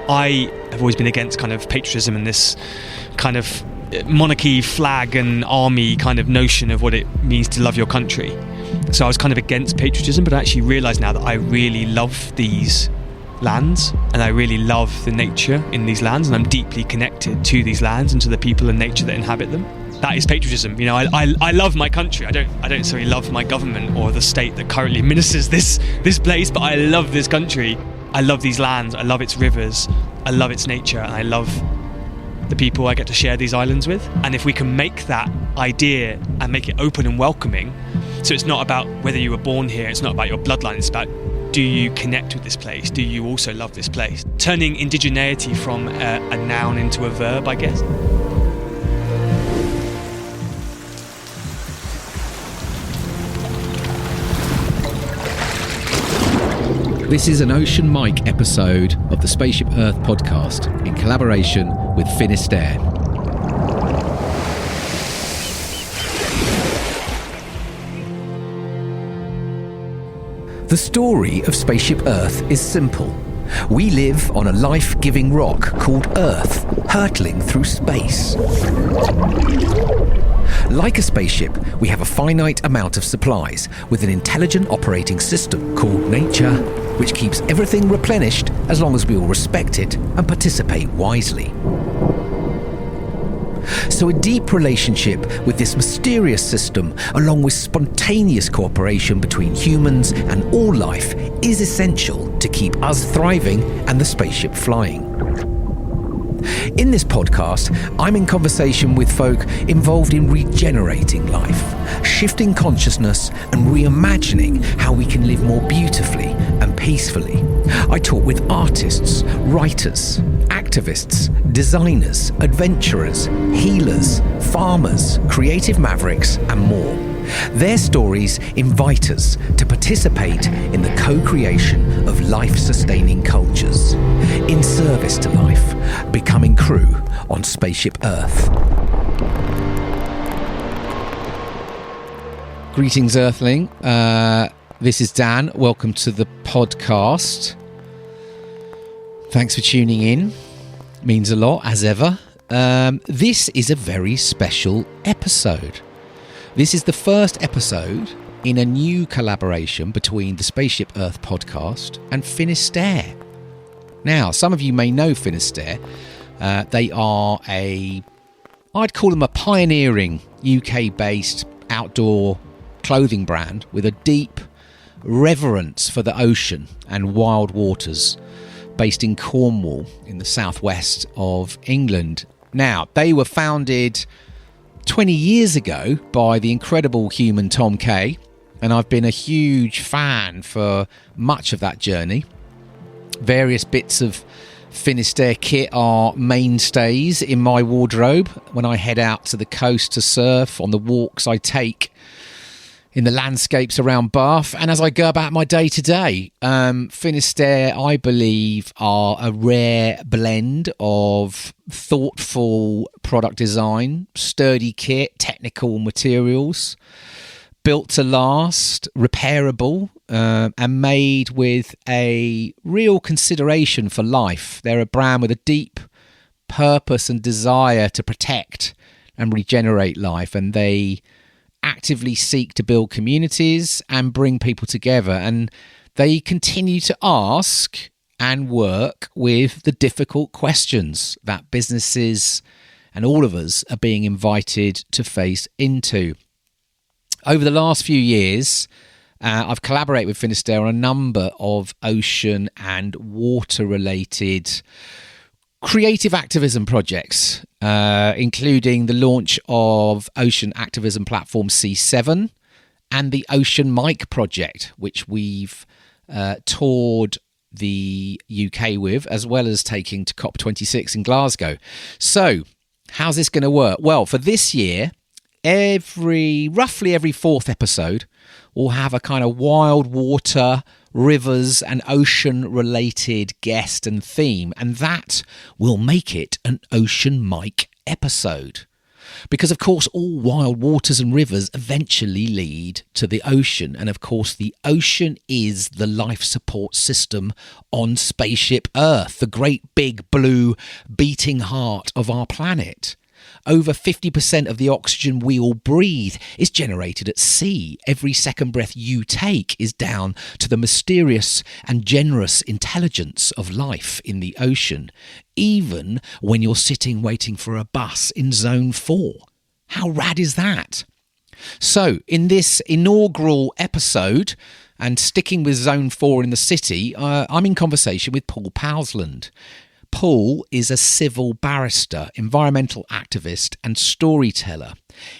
I have always been against kind of patriotism and this kind of monarchy, flag and army kind of notion of what it means to love your country. So I was kind of against patriotism, but I actually realise now that I really love these lands and I really love the nature in these lands, and I'm deeply connected to these lands and to the people and nature that inhabit them. That is patriotism. You know, I love my country. I don't necessarily love my government or the state that currently administers this place, but I love this country. I love these lands. I love its rivers. I love its nature, and I love the people I get to share these islands with. And if we can make that idea and make it open and welcoming, so it's not about whether you were born here, it's not about your bloodline, it's about, do you connect with this place? Do you also love this place? Turning indigeneity from a noun into a verb, I guess. This is an Ocean Mike episode of the Spaceship Earth podcast in collaboration with Finisterre. The story of Spaceship Earth is simple. We live on a life-giving rock called Earth, hurtling through space. Like a spaceship, we have a finite amount of supplies with an intelligent operating system called nature, which keeps everything replenished as long as we all respect it and participate wisely. So a deep relationship with this mysterious system, along with spontaneous cooperation between humans and all life, is essential to keep us thriving and the spaceship flying. In this podcast, I'm in conversation with folk involved in regenerating life, shifting consciousness and reimagining how we can live more beautifully and peacefully. I talk with artists, writers, activists, designers, adventurers, healers, farmers, creative mavericks, and more. Their stories invite us to participate in the co-creation of life-sustaining cultures, in service to life, becoming crew on Spaceship Earth. Greetings, Earthling. This is Dan. Welcome to the podcast. Thanks for tuning in. Means a lot, as ever. This is a very special episode. This is the first episode in a new collaboration between the Spaceship Earth podcast and Finisterre. Now, some of you may know Finisterre. They are I'd call them a pioneering UK-based outdoor clothing brand with a deep reverence for the ocean and wild waters, based in Cornwall in the southwest of England. Now, they were founded 20 years ago by the incredible human Tom Kay, and I've been a huge fan for much of that journey. Various bits of Finisterre kit are mainstays in my wardrobe when I head out to the coast to surf, on the walks I take in the landscapes around Bath, and as I go about my day to day. Finisterre, I believe, are a rare blend of thoughtful product design, sturdy kit, technical materials, built to last, repairable, and made with a real consideration for life. They're a brand with a deep purpose and desire to protect and regenerate life, and they actively seek to build communities and bring people together, and they continue to ask and work with the difficult questions that businesses and all of us are being invited to face into. Over the last few years, I've collaborated with Finisterre on a number of ocean and water related creative activism projects, including the launch of ocean activism platform C7 and the Ocean Mike project, which we've toured the UK with, as well as taking to COP26 in Glasgow. So, how's this going to work? Well, for this year, roughly every fourth episode, we'll have a kind of wild water, rivers and ocean related guest and theme, and that will make it an Ocean Mike episode. Because, of course, all wild waters and rivers eventually lead to the ocean. And, of course, the ocean is the life support system on spaceship Earth, the great big blue beating heart of our planet. Over 50% of the oxygen we all breathe is generated at sea. Every second breath you take is down to the mysterious and generous intelligence of life in the ocean, even when you're sitting waiting for a bus in Zone 4. How rad is that? So, in this inaugural episode, and sticking with Zone 4 in the city, I'm in conversation with Paul Powlesland. Paul is a civil barrister, environmental activist and storyteller.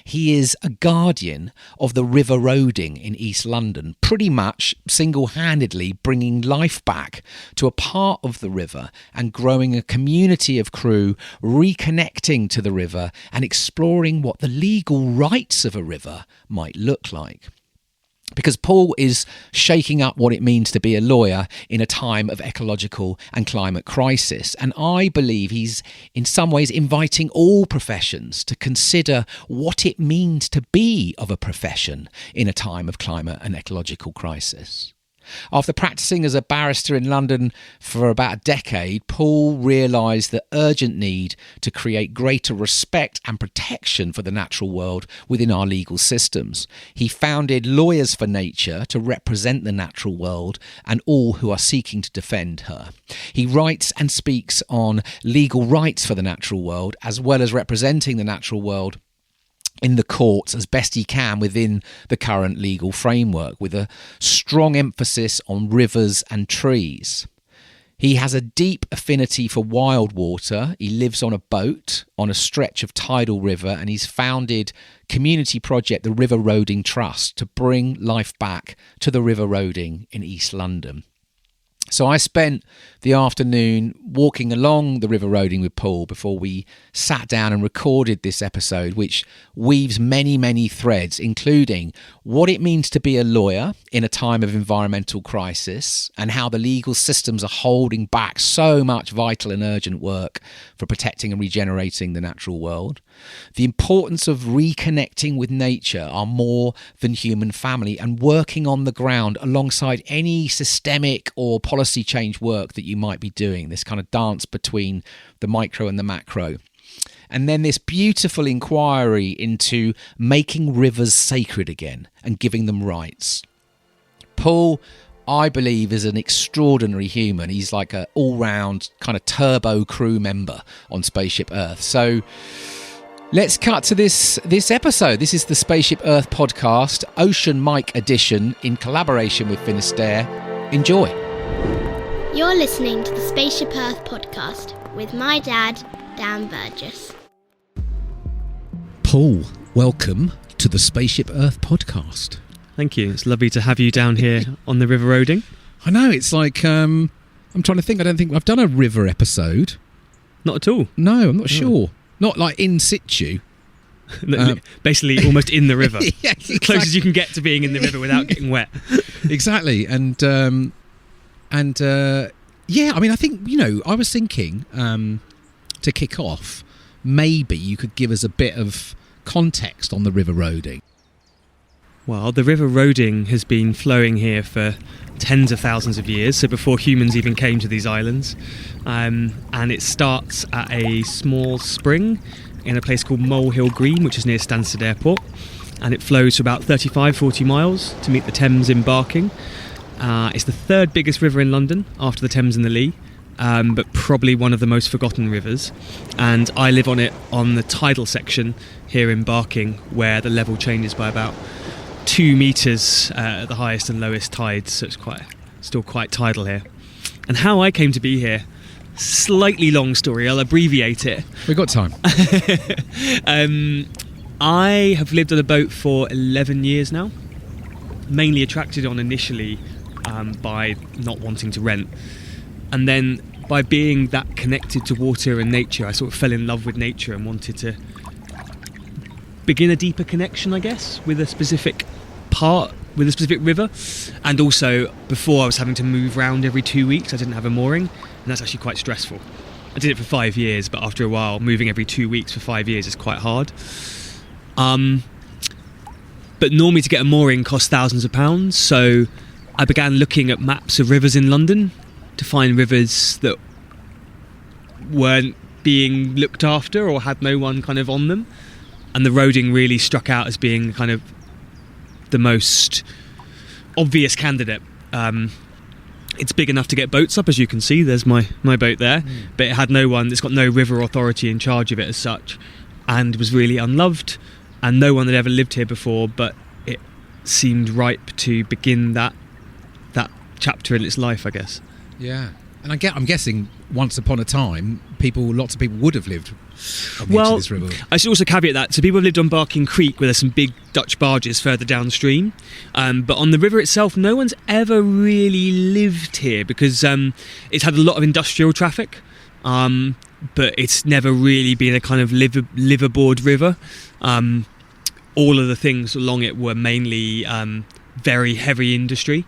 He is a guardian of the River Roding in East London, pretty much single-handedly bringing life back to a part of the river and growing a community of crew, reconnecting to the river and exploring what the legal rights of a river might look like. Because Paul is shaking up what it means to be a lawyer in a time of ecological and climate crisis. And I believe he's in some ways inviting all professions to consider what it means to be of a profession in a time of climate and ecological crisis. After practising as a barrister in London for about a decade, Paul realised the urgent need to create greater respect and protection for the natural world within our legal systems. He founded Lawyers for Nature to represent the natural world and all who are seeking to defend her. He writes and speaks on legal rights for the natural world, as well as representing the natural world in the courts as best he can within the current legal framework, with a strong emphasis on rivers and trees. He has a deep affinity for wild water. He lives on a boat on a stretch of tidal river, and he's founded community project the River Roding Trust to bring life back to the River Roding in East London. So I spent the afternoon walking along the River Roding with Paul before we sat down and recorded this episode, which weaves many, many threads, including what it means to be a lawyer in a time of environmental crisis and how the legal systems are holding back so much vital and urgent work for protecting and regenerating the natural world. The importance of reconnecting with nature, our more than human family, and working on the ground alongside any systemic or policy change work that you might be doing, this kind of dance between the micro and the macro. And then this beautiful inquiry into making rivers sacred again and giving them rights. Paul, I believe, is an extraordinary human. He's like an all-round kind of turbo crew member on Spaceship Earth. So let's cut to this episode. This is the Spaceship Earth podcast, Ocean Mic edition, in collaboration with Finisterre. Enjoy. You're listening to the Spaceship Earth podcast with my dad, Dan Burgess. Paul, welcome to the Spaceship Earth podcast. Thank you. It's lovely to have you down here on the River Roding. I know, it's like, I'm trying to think, I don't think I've done a river episode. Not at all. No, I'm not sure. Not like in situ. Basically almost in the river. Yeah, exactly. As close as you can get to being in the river without getting wet. Exactly. And yeah, I mean, I think, I was thinking to kick off, maybe you could give us a bit of context on the River Roding. Well, the River Roding has been flowing here for tens of thousands of years, so before humans even came to these islands. And it starts at a small spring in a place called Molehill Green, which is near Stansted Airport. And it flows for about 35-40 miles to meet the Thames in Barking. It's the third biggest river in London after the Thames and the Lee, but probably one of the most forgotten rivers. And I live on it on the tidal section here in Barking, where the level changes by about 2 metres at the highest and lowest tides, so it's still quite tidal here. And how I came to be here, slightly long story, I'll abbreviate it. We've got time. I have lived on a boat for 11 years now, mainly attracted on initially by not wanting to rent, and then by being that connected to water and nature, I sort of fell in love with nature and wanted to begin a deeper connection, I guess, with a specific river. And also, before, I was having to move around every 2 weeks. I didn't have a mooring, and that's actually quite stressful. I did it for 5 years, but after a while, moving every 2 weeks for 5 years is quite hard. But normally to get a mooring costs thousands of pounds, so I began looking at maps of rivers in London to find rivers that weren't being looked after or had no one kind of on them, and the Roding really struck out as being kind of the most obvious candidate. It's big enough to get boats up, as you can see. There's my boat there, but it had no one. It's got no river authority in charge of it as such, and was really unloved, and no one had ever lived here before, but it seemed ripe to begin that chapter in its life, I guess. Yeah. And I'm guessing once upon a time, lots of people would have lived on the edge of this river. I should also caveat that. So people have lived on Barking Creek, where there's some big Dutch barges further downstream. But on the river itself, no one's ever really lived here because it's had a lot of industrial traffic. But it's never really been a kind of liveaboard river. All of the things along it were mainly very heavy industry.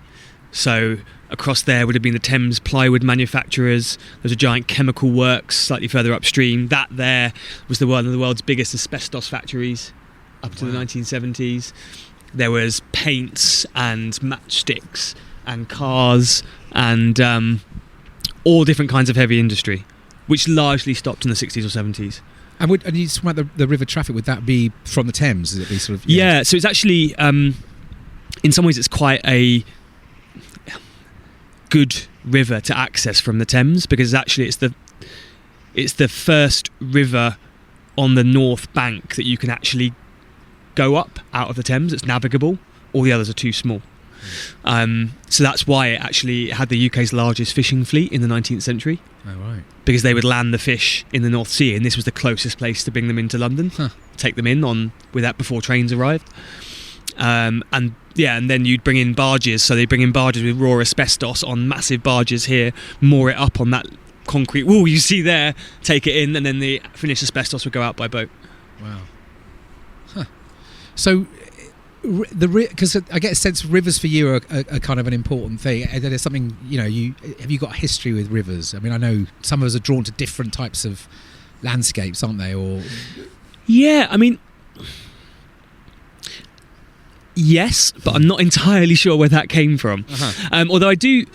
So across there would have been the Thames plywood manufacturers. There's a giant chemical works slightly further upstream. That there was one of the world's biggest asbestos factories up to the 1970s. There was paints and matchsticks and cars and all different kinds of heavy industry, which largely stopped in the 60s or 70s. And you talk about the river traffic, would that be from the Thames? Would it be sort of... Yeah, so it's actually, in some ways it's quite a good river to access from the Thames, because actually it's the first river on the north bank that you can actually go up out of the Thames. It's navigable. All the others are too small. So that's why it actually had the UK's largest fishing fleet in the 19th century. Oh, right. Because they would land the fish in the North Sea, and this was the closest place to bring them into London, take them in before trains arrived. And then you'd bring in barges. So they bring in barges with raw asbestos on massive barges here, moor it up on that concrete wall you see there, take it in, and then the finished asbestos would go out by boat. Wow. So, because I get a sense rivers for you are kind of an important thing. There's something, have you got a history with rivers? I mean, I know some of us are drawn to different types of landscapes, aren't they? Or yeah, I mean, yes, but I'm not entirely sure where that came from. Although I do,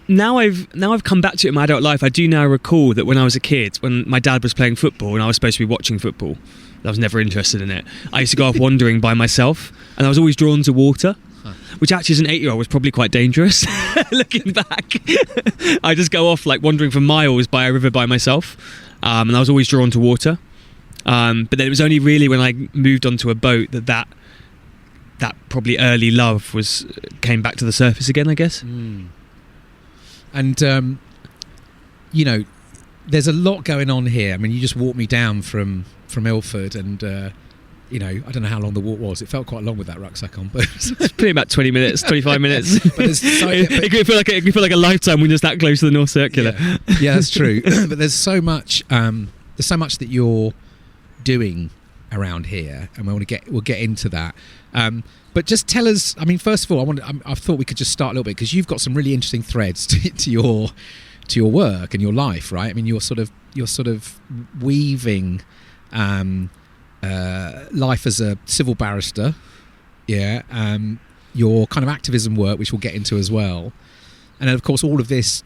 now I've come back to it in my adult life, I do now recall that when I was a kid, when my dad was playing football and I was supposed to be watching football, I was never interested in it. I used to go off wandering by myself, and I was always drawn to water, which actually as an 8-year-old was probably quite dangerous. Looking back, I just go off like wandering for miles by a river by myself, and I was always drawn to water. But then it was only really when I moved onto a boat that probably early love came back to the surface again, I guess. And there's a lot going on here. I mean, you just walked me down from Ilford, and I don't know how long the walk was. It felt quite long with that rucksack on, but it's probably about 20 minutes, 25 minutes. But it could feel like a lifetime when you're that close to the North Circular. Yeah, that's true. But there's so much that you're doing around here, and we'll get into that. But just tell us. I mean, first of all, I thought we could just start a little bit, because you've got some really interesting threads to your work and your life, right? I mean, you're sort of weaving life as a civil barrister, your kind of activism work, which we'll get into as well, and then of course all of this,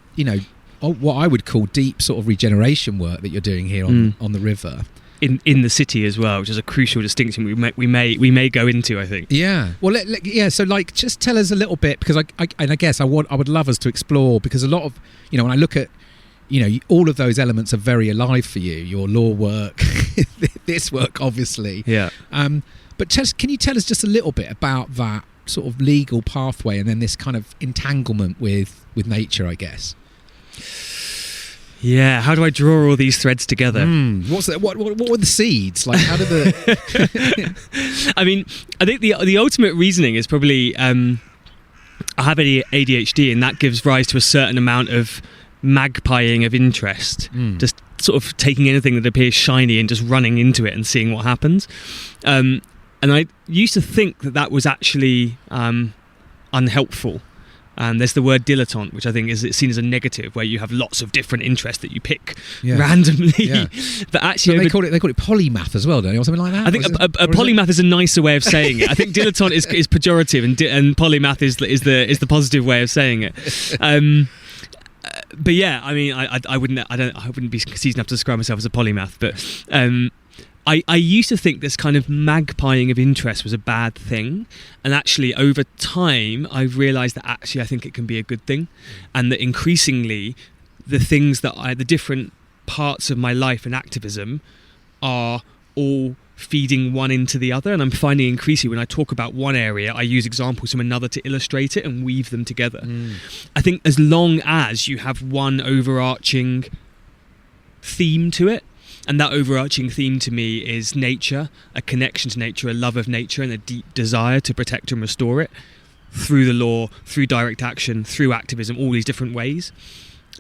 what I would call deep sort of regeneration work that you're doing here on the river. In the city as well, which is a crucial distinction we may go into, I think. Yeah. Well, so like, just tell us a little bit, because I guess I would love us to explore, because a lot of, when I look at, all of those elements are very alive for you. Your law work, this work, obviously. Yeah. But can you tell us just a little bit about that sort of legal pathway, and then this kind of entanglement with nature, I guess? Yeah, how do I draw all these threads together? What's that? What were the seeds? Like, how did the? I mean, I think the ultimate reasoning is probably I have ADHD, and that gives rise to a certain amount of magpieing of interest. Just sort of taking anything that appears shiny and just running into it and seeing what happens. And I used to think that was actually unhelpful. And there's the word dilettante, which I think is seen as a negative, where you have lots of different interests that you pick randomly. Yeah. But actually, they call it polymath as well, don't they, or something like that? I think a polymath is a nicer way of saying it. I think dilettante is pejorative, and polymath is the positive way of saying it. But yeah, I mean, I wouldn't be conceited enough to describe myself as a polymath, but I used to think this kind of magpieing of interest was a bad thing, and actually over time I've realised that actually I think it can be a good thing, and that increasingly the different parts of my life and activism are all feeding one into the other, and I'm finding increasingly when I talk about one area I use examples from another to illustrate it and weave them together. I think as long as you have one overarching theme to it, and that overarching theme to me is nature, a connection to nature, a love of nature, and a deep desire to protect and restore it through the law, through direct action, through activism, all these different ways.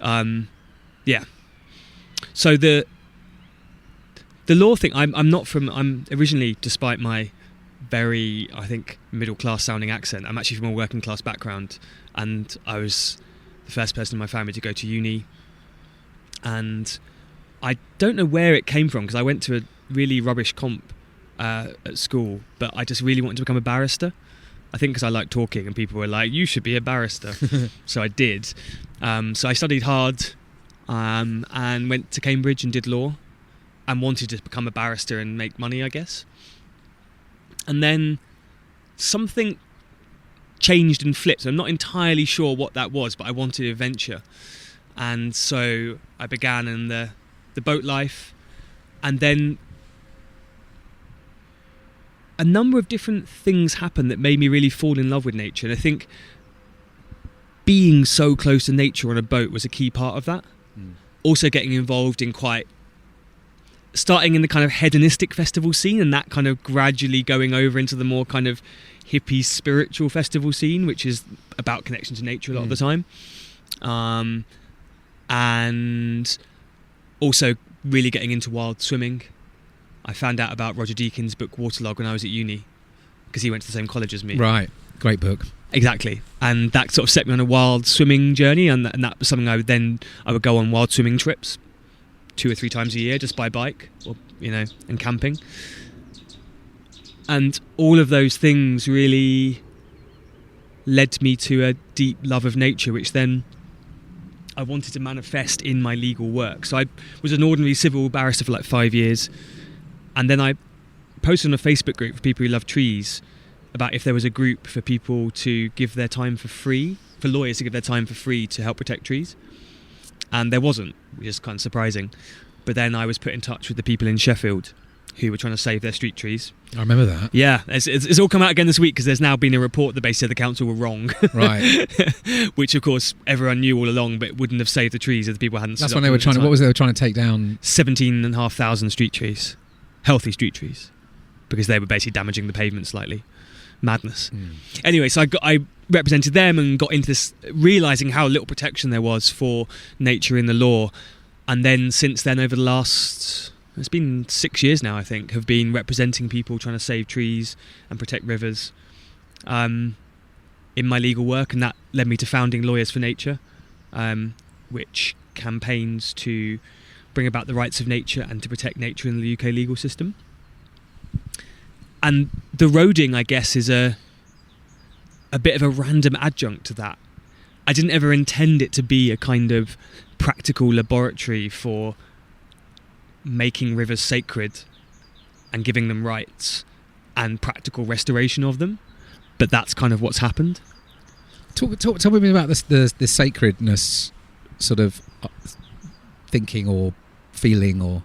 So the law thing, I'm originally, despite my very, I think, middle class sounding accent, I'm actually from a working class background, and I was the first person in my family to go to uni, and I don't know where it came from, because I went to a really rubbish comp at school, but I just really wanted to become a barrister. I think because I like talking, and people were like, you should be a barrister. So I did. So I studied hard and went to Cambridge and did law, and wanted to become a barrister and make money, I guess. And then something changed and flipped. I'm not entirely sure what that was, but I wanted a venture. And so I began in the boat life, and then a number of different things happened that made me really fall in love with nature. And I think being so close to nature on a boat was a key part of that. Also getting involved in starting in the kind of hedonistic festival scene, and that kind of gradually going over into the more kind of hippie spiritual festival scene, which is about connection to nature a lot of the time. And also really getting into wild swimming. I found out about Roger Deakins' book Waterlog when I was at uni, because he went to the same college as me. Right, great book. Exactly, and that sort of set me on a wild swimming journey, and that was something I would go on wild swimming trips 2 or 3 times a year, just by bike, or and camping. And all of those things really led me to a deep love of nature, which then I wanted to manifest in my legal work. So I was an ordinary civil barrister for like 5 years, and then I posted on a Facebook group for people who love trees about if there was a group for people to give their time for free, for lawyers to give their time for free to help protect trees. And there wasn't, which is kind of surprising. But then I was put in touch with the people in Sheffield who were trying to save their street trees. I remember that. Yeah, it's all come out again this week, because there's now been a report that basically said the council were wrong. Right. Which, of course, everyone knew all along, but wouldn't have saved the trees if the people hadn't. That's when they were trying to. What was they were trying to take down? 17,500 street trees, healthy street trees, because they were basically damaging the pavement slightly. Madness. Anyway, so I represented them and got into this, realising how little protection there was for nature in the law. And then since then, over the last, it's been 6 years now, I think, have been representing people trying to save trees and protect rivers in my legal work, and that led me to founding Lawyers for Nature, which campaigns to bring about the rights of nature and to protect nature in the UK legal system. And the roading, I guess, is a bit of a random adjunct to that. I didn't ever intend it to be a kind of practical laboratory for making rivers sacred and giving them rights and practical restoration of them, but that's kind of what's happened. Talk with me about the sacredness sort of thinking or feeling, or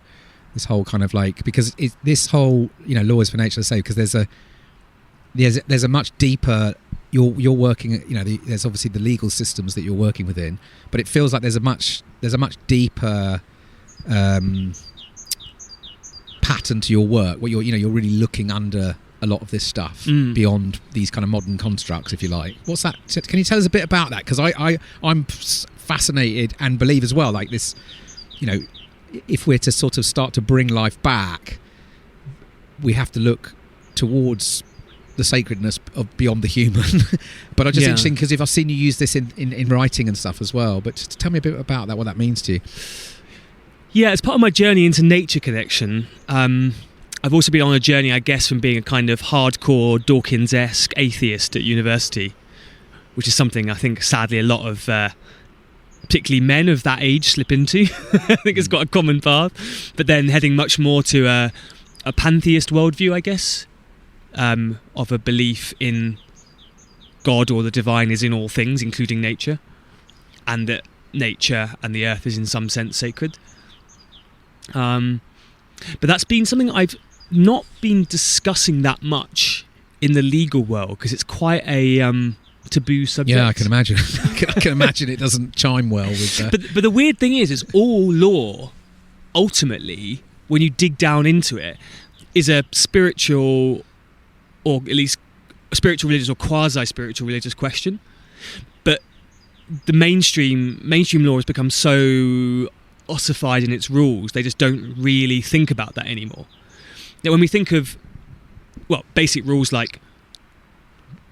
this whole kind of like, because this whole Lawyers for Nature, say, because there's a much deeper. You're working, there's obviously the legal systems that you're working within, but it feels like there's a much deeper pattern to your work, where you're really looking under a lot of this stuff beyond these kind of modern constructs, if you like. What's that? Can you tell us a bit about that? Because I'm fascinated and believe as well, like this, if we're to sort of start to bring life back, we have to look towards the sacredness of beyond the human. But I'm just interesting because if I've seen you use this in writing and stuff as well. But just tell me a bit about that, what that means to you. Yeah, as part of my journey into nature connection, I've also been on a journey, I guess, from being a kind of hardcore Dawkins-esque atheist at university, which is something I think sadly a lot of particularly men of that age slip into. I think it's got a common path, but then heading much more to a pantheist worldview, I guess, of a belief in God or the divine is in all things, including nature, and that nature and the earth is in some sense sacred. But that's been something I've not been discussing that much in the legal world because it's quite a taboo subject. Yeah, I can imagine. I can imagine it doesn't chime well with that. But the weird thing is all law, ultimately, when you dig down into it, is a spiritual, or at least spiritual religious or quasi-spiritual religious question. But the mainstream law has become so ossified in its rules, they just don't really think about that anymore. Now, when we think of, well, basic rules like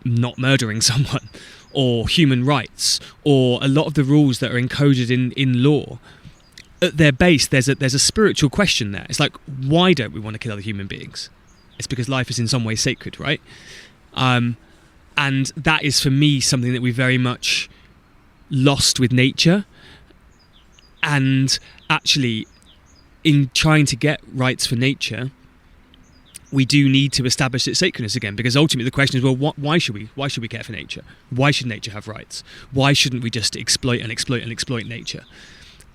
not murdering someone, or human rights, or a lot of the rules that are encoded in law, at their base, there's a spiritual question there. It's like, why don't we want to kill other human beings? It's because life is in some way sacred, right? And that is, for me, something that we very much lost with nature. And actually, in trying to get rights for nature, we do need to establish its sacredness again, because ultimately the question is, well, why should we care for nature? Why should nature have rights? Why shouldn't we just exploit nature?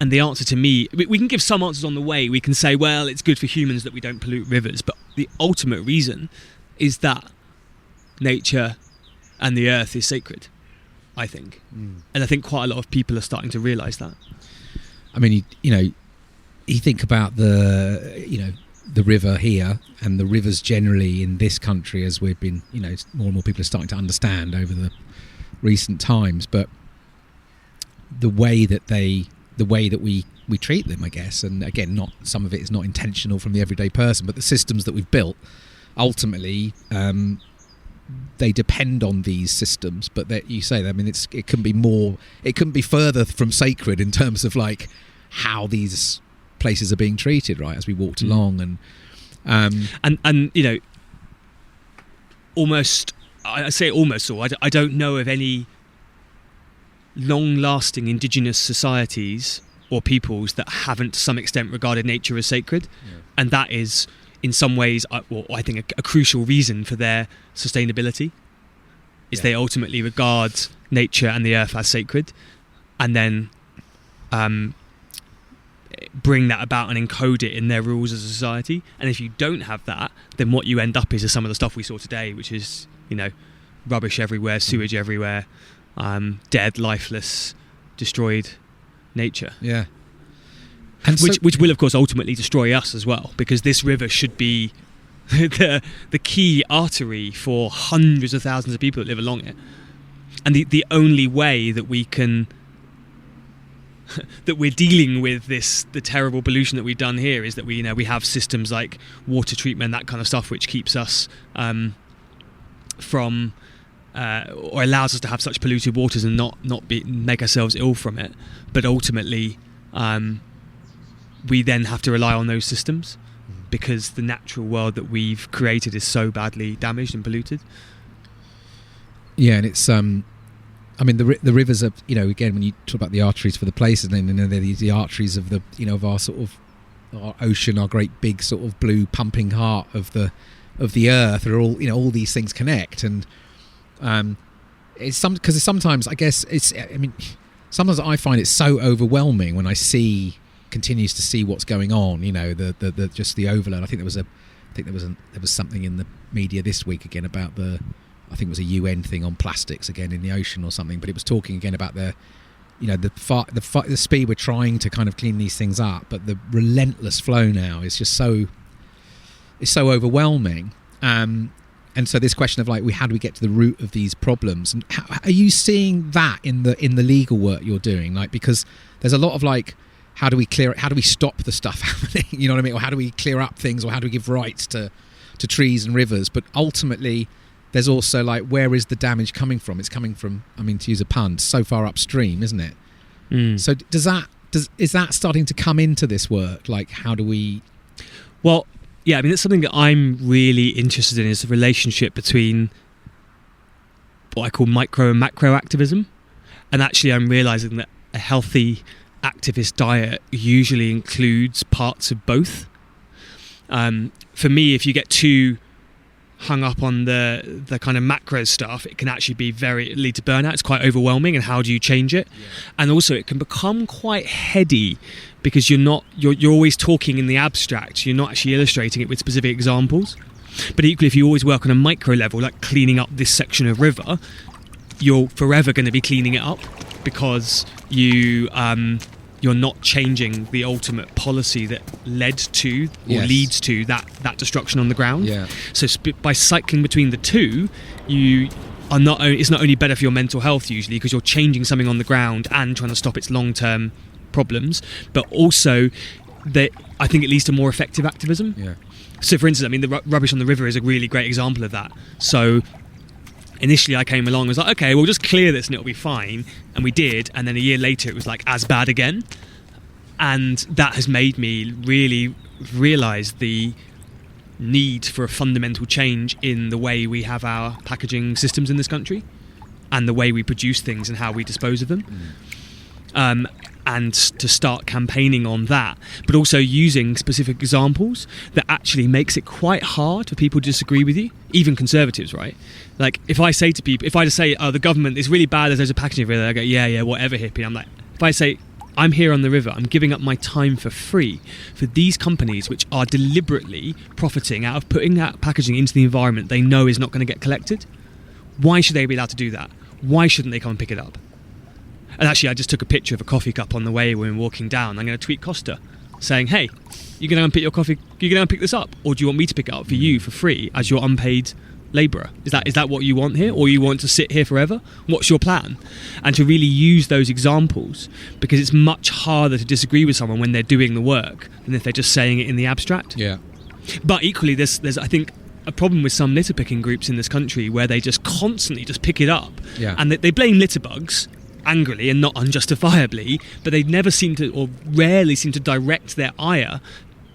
And the answer to me, we can give some answers on the way. We can say, well, it's good for humans that we don't pollute rivers, but the ultimate reason is that nature and the earth is sacred, I think. And I think quite a lot of people are starting to realise that. I mean, you think about the river here and the rivers generally in this country, as we've been, more and more people are starting to understand over the recent times. But the way that we treat them, I guess, and again, not some of it is not intentional from the everyday person, but the systems that we've built, ultimately, they depend on these systems. But that you say, I mean, it can be further from sacred in terms of like how these places are being treated, right, as we walked along, and almost, I say almost all. I don't know of any long-lasting indigenous societies or peoples that haven't to some extent regarded nature as sacred, and that is in some ways, I think a crucial reason for their sustainability is they ultimately regard nature and the earth as sacred, and then bring that about and encode it in their rules as a society. And if you don't have that, then what you end up is some of the stuff we saw today, which is rubbish everywhere, sewage everywhere, dead, lifeless, destroyed nature. Yeah. And which will, of course, ultimately destroy us as well, because this river should be the key artery for hundreds of thousands of people that live along it. And the only way that we can that we're dealing with the terrible pollution that we've done here is that we have systems like water treatment, that kind of stuff, which keeps us from or allows us to have such polluted waters and not make ourselves ill from it. But ultimately, we then have to rely on those systems because the natural world that we've created is so badly damaged and polluted. Yeah, and it's I mean, the rivers are, again, when you talk about the arteries for the places, then they're the arteries of the, of our sort of our ocean, our great big sort of blue pumping heart of the earth. Are all, all these things connect, and it's because sometimes I guess sometimes I find it so overwhelming when I continues to see what's going on. The just the overload. I think there was something in the media this week again about I think it was a UN thing on plastics again in the ocean or something, but it was talking again about the speed we're trying to kind of clean these things up, but the relentless flow now is just so overwhelming. And so this question of like, how do we get to the root of these problems? And how, are you seeing that in the legal work you're doing? Like, because there's a lot of like, how do we stop the stuff happening? You know what I mean? Or how do we clear up things? Or how do we give rights to trees and rivers? But ultimately, there's also like, where is the damage coming from? It's coming from, I mean, to use a pun, so far upstream, isn't it? So is that starting to come into this work? Like, how do we... Well, yeah, I mean, it's something that I'm really interested in, is the relationship between what I call micro and macro activism. And actually, I'm realising that a healthy activist diet usually includes parts of both. For me, if you get too hung up on the kind of macro stuff, it can actually lead to burnout. It's quite overwhelming, and how do you change it? And also it can become quite heady, because you're always talking in the abstract. You're not actually illustrating it with specific examples. But equally, if you always work on a micro level, like cleaning up this section of river, you're forever going to be cleaning it up, because you're not changing the ultimate policy that led to or leads to that destruction on the ground. So by cycling between the two, it's not only better for your mental health usually, because you're changing something on the ground and trying to stop its long-term problems, but also that I think it leads to more effective activism. So for instance, I mean, the rubbish on the river is a really great example of that. So initially I came along and was like, okay, we'll just clear this and it'll be fine. And we did. And then a year later, it was like as bad again. And that has made me really realise the need for a fundamental change in the way we have our packaging systems in this country, and the way we produce things and how we dispose of them. And to start campaigning on that, but also using specific examples that actually makes it quite hard for people to disagree with you, even conservatives, right? Like, if I say to people, if I just say, oh, the government is really bad, there's a packaging river, they go, yeah, whatever, hippie. I'm like, if I say, I'm here on the river, I'm giving up my time for free for these companies which are deliberately profiting out of putting that packaging into the environment they know is not going to get collected, why should they be allowed to do that? Why shouldn't they come and pick it up? And actually, I just took a picture of a coffee cup on the way when we were walking down. I'm going to tweet Costa saying, hey, you're going to pick your coffee, you're going to pick this up, or do you want me to pick it up for you for free as your unpaid labourer? Is that what you want here, or you want to sit here forever? What's your plan? And to really use those examples, because it's much harder to disagree with someone when they're doing the work than if they're just saying it in the abstract. But equally, there's I think a problem with some litter picking groups in this country where they just constantly just pick it up, and they blame litter bugs angrily and not unjustifiably, but they never seem to, or rarely seem to, direct their ire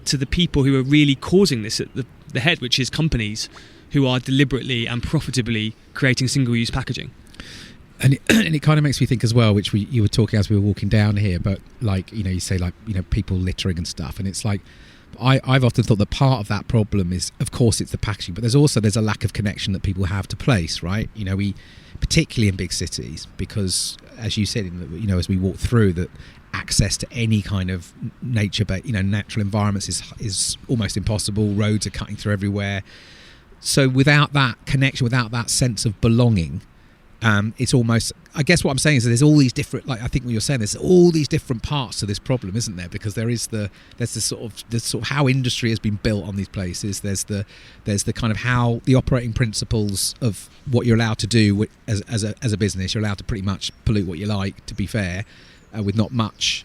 to the people who are really causing this at the head, which is companies who are deliberately and profitably creating single-use packaging. And it kind of makes me think as well, which you were talking as we were walking down here, but like, you say like, people littering and stuff, and it's like, I've often thought that part of that problem is, of course, it's the packaging, but there's a lack of connection that people have to place, right? We, particularly in big cities, because as you said, as we walk through, that access to any kind of nature-based, natural environments is almost impossible. Roads are cutting through everywhere. So without that connection, without that sense of belonging, it's almost, I guess what I'm saying is that there's all these different, like I think what you're saying, there's all these different parts to this problem, isn't there? Because there's the sort of how industry has been built on these places. There's the kind of how the operating principles of what you're allowed to do as a business. You're allowed to pretty much pollute what you like, to be fair, with not much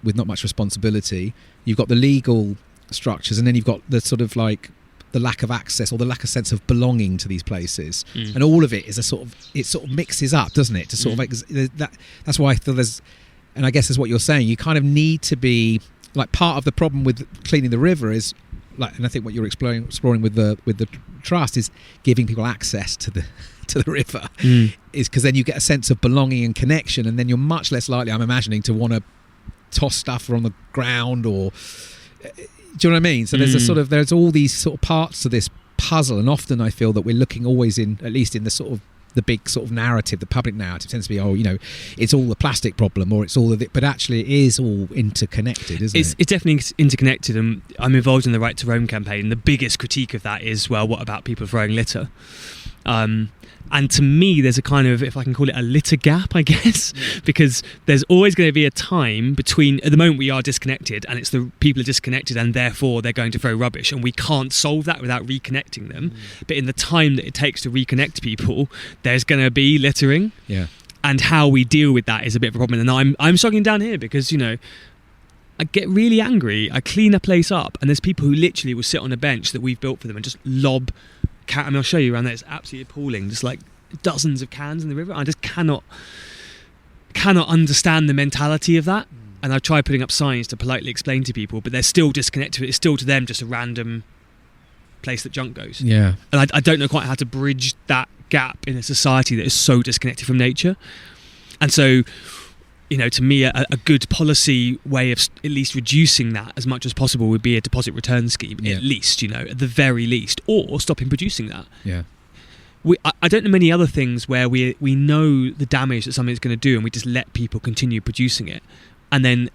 responsibility. You've got the legal structures, and then you've got the sort of like the lack of access or the lack of sense of belonging to these places, and all of it is it sort of mixes up, doesn't it? To sort of that's why I feel and I guess is what you're saying. You kind of need to be like, part of the problem with cleaning the river is like, and I think what you're exploring with the trust is giving people access to the river, is because then you get a sense of belonging and connection, and then you're much less likely, I'm imagining, to want to toss stuff on the ground or. Do you know what I mean? So there's all these sort of parts to this puzzle, and often I feel that we're looking always at least in the sort of the big sort of narrative, the public narrative tends to be, it's all the plastic problem, or it's all of it, but actually it is all interconnected, isn't it? It's definitely interconnected, and I'm involved in the Right to Roam campaign. The biggest critique of that is, well, what about people throwing litter? And to me, there's a kind of, if I can call it, a litter gap, I guess, because there's always going to be a time between, at the moment we are disconnected, and it's the people are disconnected, and therefore they're going to throw rubbish, and we can't solve that without reconnecting them. But in the time that it takes to reconnect people, there's going to be littering. And how we deal with that is a bit of a problem. And I'm struggling down here because, I get really angry. I clean a place up, and there's people who literally will sit on a bench that we've built for them and just lob I mean, I'll show you around there. It's absolutely appalling. Just like dozens of cans in the river. I just cannot understand the mentality of that. And I've tried putting up signs to politely explain to people, but they're still disconnected. It's still to them just a random place that junk goes. Yeah. And I don't know quite how to bridge that gap in a society that is so disconnected from nature. And so, you know, to me, a good policy way of at least reducing that as much as possible would be a deposit return scheme, at least, you know, at the very least, or stopping producing that. Yeah. I don't know many other things where we know the damage that something's going to do and we just let people continue producing it and then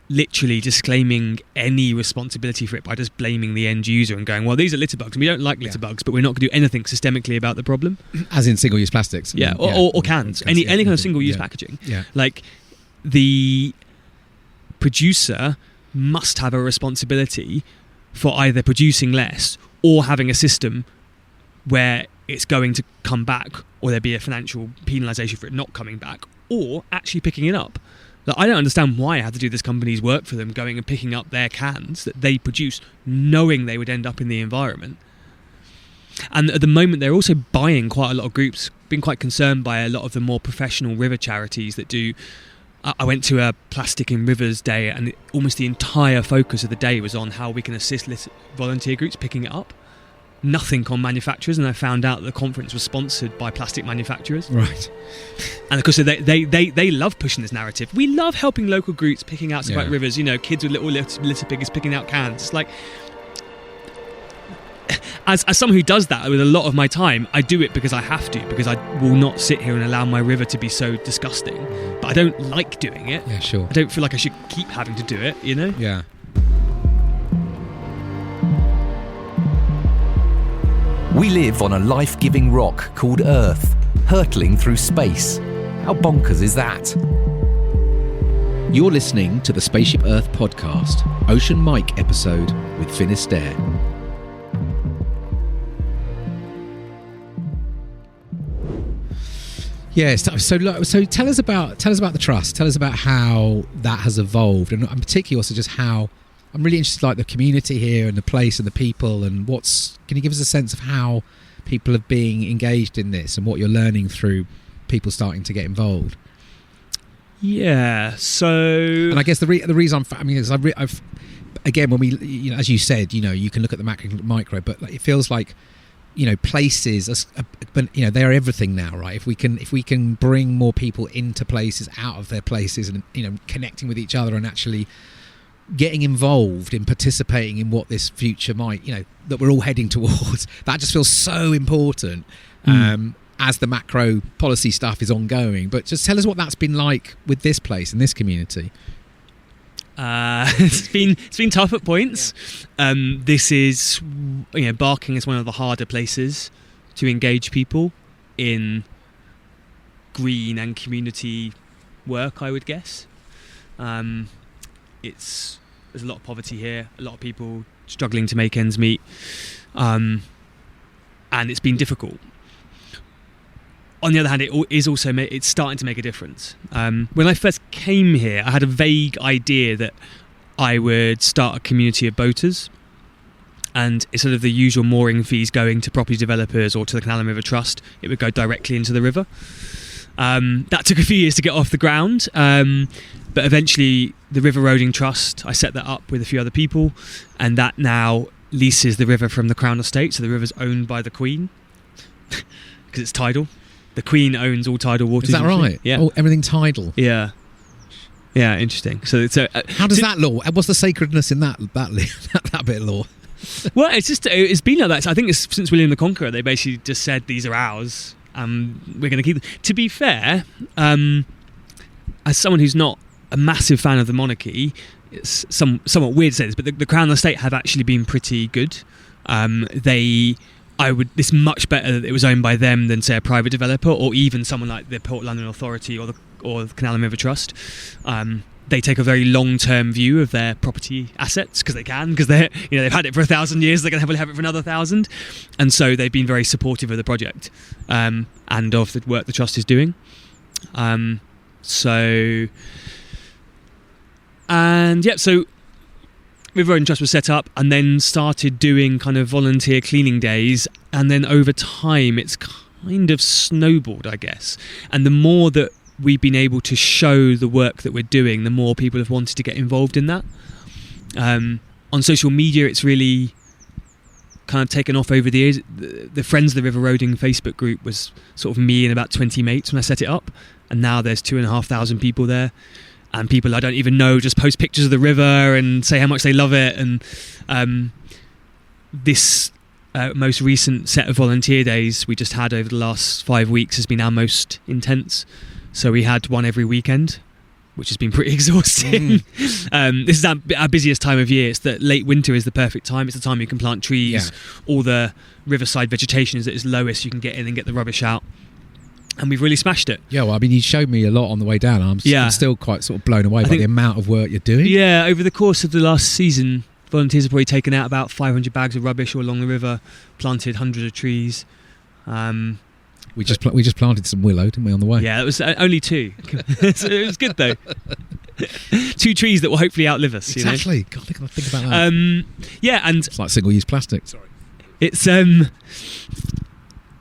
literally disclaiming any responsibility for it by just blaming the end user and going, well, these are litter bugs and we don't like litter bugs, but we're not going to do anything systemically about the problem. As in single-use plastics. Yeah, or cans. Any kind of single-use packaging. Yeah. Like, the producer must have a responsibility for either producing less or having a system where it's going to come back, or there'd be a financial penalisation for it not coming back, or actually picking it up. Like, I don't understand why I had to do this company's work for them, going and picking up their cans that they produce, knowing they would end up in the environment. And at the moment, they're also buying quite a lot of groups, been quite concerned by a lot of the more professional river charities that do. I went to a Plastic in Rivers day, and almost the entire focus of the day was on how we can assist volunteer groups picking it up. Nothing on manufacturers, and I found out that the conference was sponsored by plastic manufacturers. Right. And of course, they love pushing this narrative. We love helping local groups picking out White Rivers. You know, kids with little litter piggers picking out cans. It's like, as someone who does that with a lot of my time, I do it because I have to, because I will not sit here and allow my river to be so disgusting. But I don't like doing it. Yeah, sure. I don't feel like I should keep having to do it, you know? Yeah. We live on a life-giving rock called Earth, hurtling through space. How bonkers is that? You're listening to the Spaceship Earth podcast, Ocean Mike episode with Finisterre. Yes, so tell us about the trust. Tell us about how that has evolved, and particularly also just how I'm really interested, like the community here and the place and the people, and can you give us a sense of how people are being engaged in this and what you're learning through people starting to get involved? Yeah. So, and I guess the reason is I've again, when we, you know, as you said, you know, you can look at the macro and micro, but it feels like, you know, places, but you know, they're everything now, right? If we can bring more people into places, out of their places, and, you know, connecting with each other and actually getting involved in participating in what this future might, you know, that we're all heading towards, that just feels so important as the macro policy stuff is ongoing. But just tell us what that's been like with this place and this community. It's been tough at points. Yeah. This is, you know, Barking is one of the harder places to engage people in green and community work, I would guess. There's a lot of poverty here, a lot of people struggling to make ends meet, and it's been difficult. On the other hand, it's starting to make a difference. When I first came here, I had a vague idea that I would start a community of boaters, and instead of the usual mooring fees going to property developers or to the Canal and River Trust, it would go directly into the river. That took a few years to get off the ground, but eventually the River Roading Trust, I set that up with a few other people, and that now leases the river from the Crown Estate, so the river's owned by the Queen because it's tidal. The Queen owns all tidal waters. Is that right? Yeah. Oh, everything tidal. Yeah. Yeah, interesting. So how does that law? What's the sacredness in that bit of law? Well, it's been like that. I think it's since William the Conqueror, they basically just said these are ours. We're going to keep them. To be fair, as someone who's not a massive fan of the monarchy, it's somewhat weird to say this, but the Crown Estate have actually been pretty good. It's much better that it was owned by them than, say, a private developer or even someone like the Port London Authority or the Canal and River Trust. They take a very long-term view of their property assets because they've had it for 1,000 years. They're going to have it for another 1,000, and so they've been very supportive of the project and of the work the trust is doing. So River Road Trust was set up, and then started doing kind of volunteer cleaning days, and then over time it's kind of snowballed, I guess. And the more that we've been able to show the work that we're doing, the more people have wanted to get involved in that. On social media, it's really kind of taken off over the years. The Friends of the River Roading Facebook group was sort of me and about 20 mates when I set it up, and now there's 2,500 people there, and people I don't even know just post pictures of the river and say how much they love it. And this most recent set of volunteer days we just had over the last 5 weeks has been our most intense. So we had one every weekend, which has been pretty exhausting. This is our busiest time of year. It's that late winter is the perfect time. It's the time you can plant trees. All the riverside vegetation is at its lowest. You can get in and get the rubbish out. And we've really smashed it. Yeah, well, I mean, you showed me a lot on the way down. I'm still quite sort of blown away by the amount of work you're doing. Yeah, over the course of the last season, volunteers have probably taken out about 500 bags of rubbish all along the river, planted hundreds of trees. We just planted some willow, didn't we, on the way? Yeah, it was only 2. So it was good though. 2 trees that will hopefully outlive us. Exactly. You know? God, think about that. Yeah, and it's like single-use plastic. Sorry.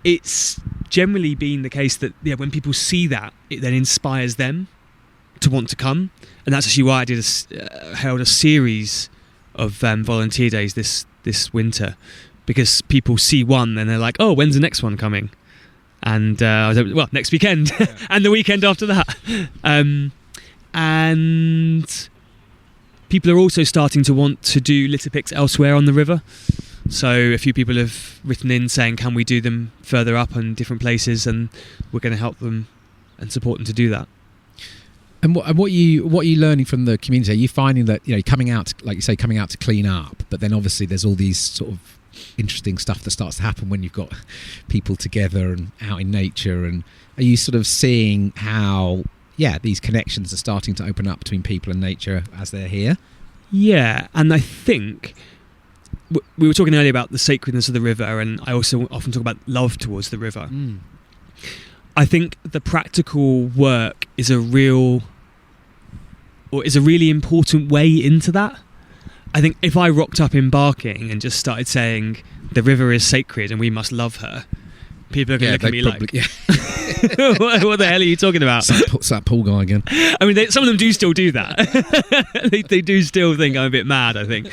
It's generally been the case that when people see that, it then inspires them to want to come, and that's actually why I held a series of volunteer days this winter, because people see one and they're like, oh, when's the next one coming? And I was like, well, next weekend. And the weekend after that. And people are also starting to want to do litter picks elsewhere on the river. So a few people have written in saying, can we do them further up in different places? And we're going to help them and support them to do that. And what are you learning from the community? Are you finding that, coming out, like you say, coming out to clean up, but then obviously there's all these sort of interesting stuff that starts to happen when you've got people together and out in nature, and are you sort of seeing how these connections are starting to open up between people and nature as they're here? Yeah, and I think we were talking earlier about the sacredness of the river, and I also often talk about love towards the river. I think the practical work is a really important way into that. I think if I rocked up in Barking and just started saying the river is sacred and we must love her, people are going to look at me like, what the hell are you talking about? It's that pool guy again. I mean, some of them do still do that. they do still think I'm a bit mad, I think.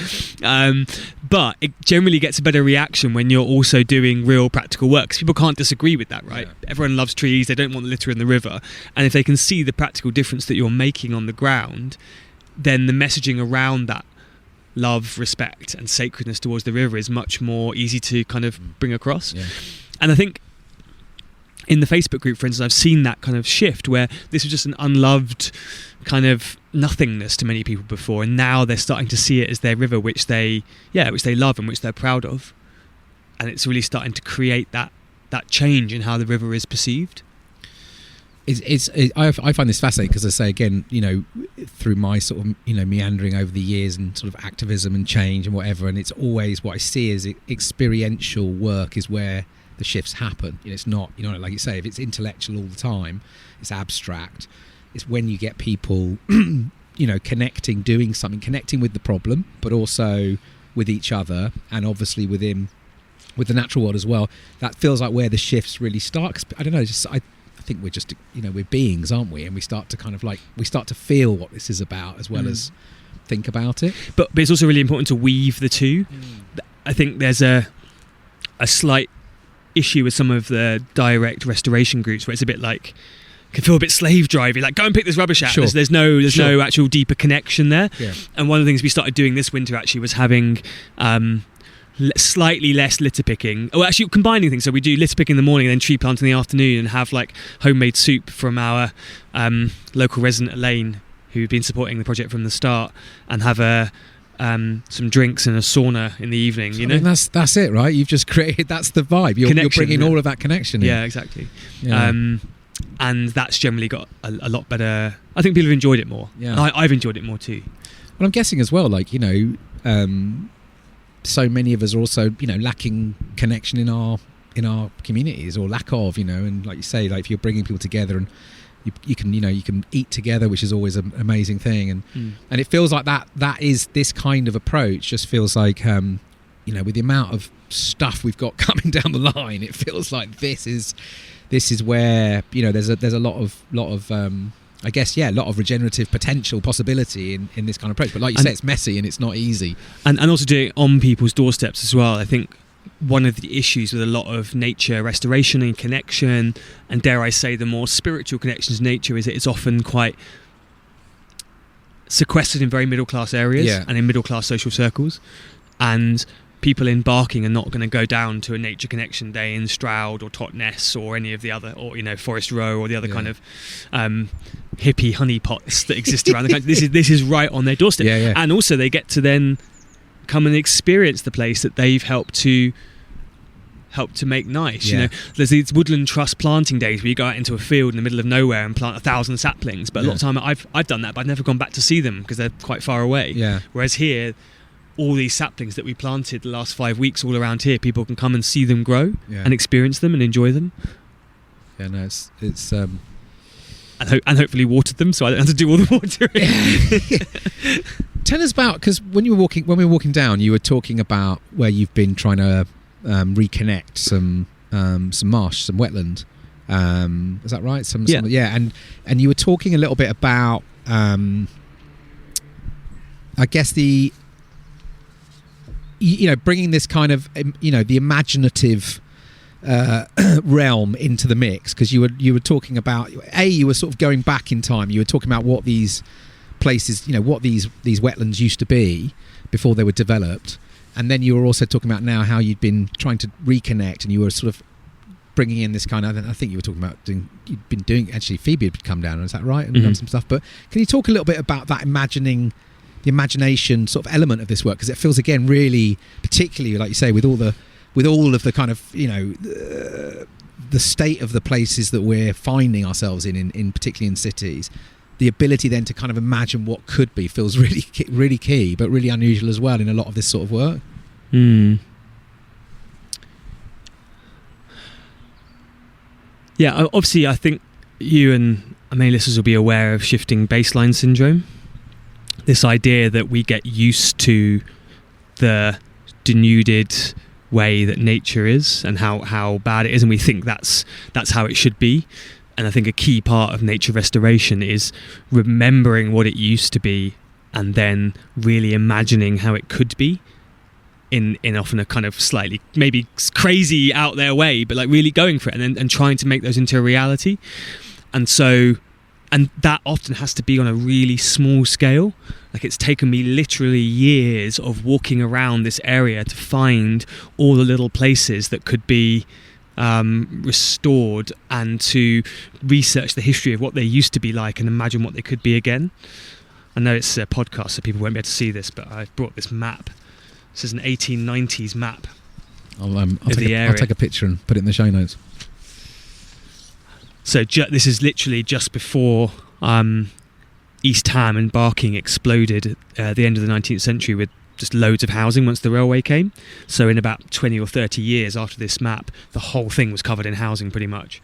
But it generally gets a better reaction when you're also doing real practical work, because people can't disagree with that, right? Yeah. Everyone loves trees. They don't want litter in the river. And if they can see the practical difference that you're making on the ground, then the messaging around that love, respect and sacredness towards the river is much more easy to kind of bring across. Yeah. And I think in the Facebook group, for instance, I've seen that kind of shift where this was just an unloved kind of nothingness to many people before, and now they're starting to see it as their river, which they love and which they're proud of, and it's really starting to create that change in how the river is perceived. I find this fascinating because, I say again, through my sort of meandering over the years and sort of activism and change and whatever, and it's always what I see is experiential work is where the shifts happen. It's not, like you say, if it's intellectual all the time, it's abstract. It's when you get people, connecting, doing something, connecting with the problem, but also with each other, and obviously with the natural world as well. That feels like where the shifts really start. 'Cause, I don't know, I think we're just, we're beings, aren't we? And we start to feel what this is about as well as think about it. But it's also really important to weave the two. I think there's a slight issue with some of the direct restoration groups where it's a bit like, can feel a bit slave drivey, like go and pick this rubbish out. Sure. There's no actual deeper connection there. Yeah. And one of the things we started doing this winter actually was having slightly less litter picking. Well, actually combining things. So we do litter picking in the morning and then tree plant in the afternoon, and have like homemade soup from our local resident Elaine, who've been supporting the project from the start, and have some drinks and a sauna in the evening. I mean, that's it, right? You've just created, that's the vibe. You're bringing all of that connection in. Yeah, exactly. Yeah. And that's generally got a lot better. I think people have enjoyed it more. Yeah. And I've enjoyed it more too. Well, I'm guessing as well, like, so many of us are also, lacking connection in our communities, or lack of, and like you say, like if you're bringing people together and you can eat together, which is always an amazing thing, and it feels like that is this kind of approach. Just feels like with the amount of stuff we've got coming down the line, it feels like this is where there's a lot of I guess a lot of regenerative potential possibility in this kind of approach. But like you say, it's messy and it's not easy, and also doing it on people's doorsteps as well. I think one of the issues with a lot of nature restoration and connection, and dare I say the more spiritual connections to nature, is that it's often quite sequestered in very middle class areas and in middle class social circles, and people in Barking are not going to go down to a nature connection day in Stroud or Totnes or any of the other, or Forest Row or the other kind of hippie honeypots that exist around the country. This is right on their doorstep, and also they get to then come and experience the place that they've helped to make nice. There's these woodland trust planting days where you go out into a field in the middle of nowhere and plant 1,000 saplings, but a lot of time I've done that, but I've never gone back to see them because they're quite far away. Whereas here, all these saplings that we planted the last 5 weeks all around here, people can come and see them grow and experience them and enjoy them. It's and hopefully watered them, so I don't have to do all the watering. Tell us about, because when we were walking down, you were talking about where you've been trying to reconnect some marsh, some wetland. Is that right? And you were talking a little bit about, I guess bringing this kind of the imaginative realm into the mix, because you were talking about you were sort of going back in time. You were talking about what these places, what these wetlands used to be before they were developed, and then you were also talking about now how you'd been trying to reconnect, and you were sort of bringing in this kind of, I think you were talking about you'd been doing, actually Phoebe had come down, is that right, and done some stuff. But can you talk a little bit about that the imagination sort of element of this work, because it feels again really, particularly like you say, with all of the kind of the state of the places that we're finding ourselves in particularly in cities, the ability then to kind of imagine what could be feels really key, but really unusual as well in a lot of this sort of work. Obviously I think you and many listeners will be aware of shifting baseline syndrome. This idea that we get used to the denuded way that nature is and how bad it is, and we think that's how it should be. And I think a key part of nature restoration is remembering what it used to be and then really imagining how it could be in often a kind of slightly maybe crazy out there way, but like really going for it and trying to make those into a reality. And that often has to be on a really small scale. Like, it's taken me literally years of walking around this area to find all the little places that could be restored, and to research the history of what they used to be like and imagine what they could be again. I know it's a podcast, so people won't be able to see this, but I've brought this map. This is an 1890s map I'll take a picture and put it in the show notes. So this is literally just before East Ham and Barking exploded at the end of the 19th century with just loads of housing once the railway came. So in about 20 or 30 years after this map, the whole thing was covered in housing pretty much.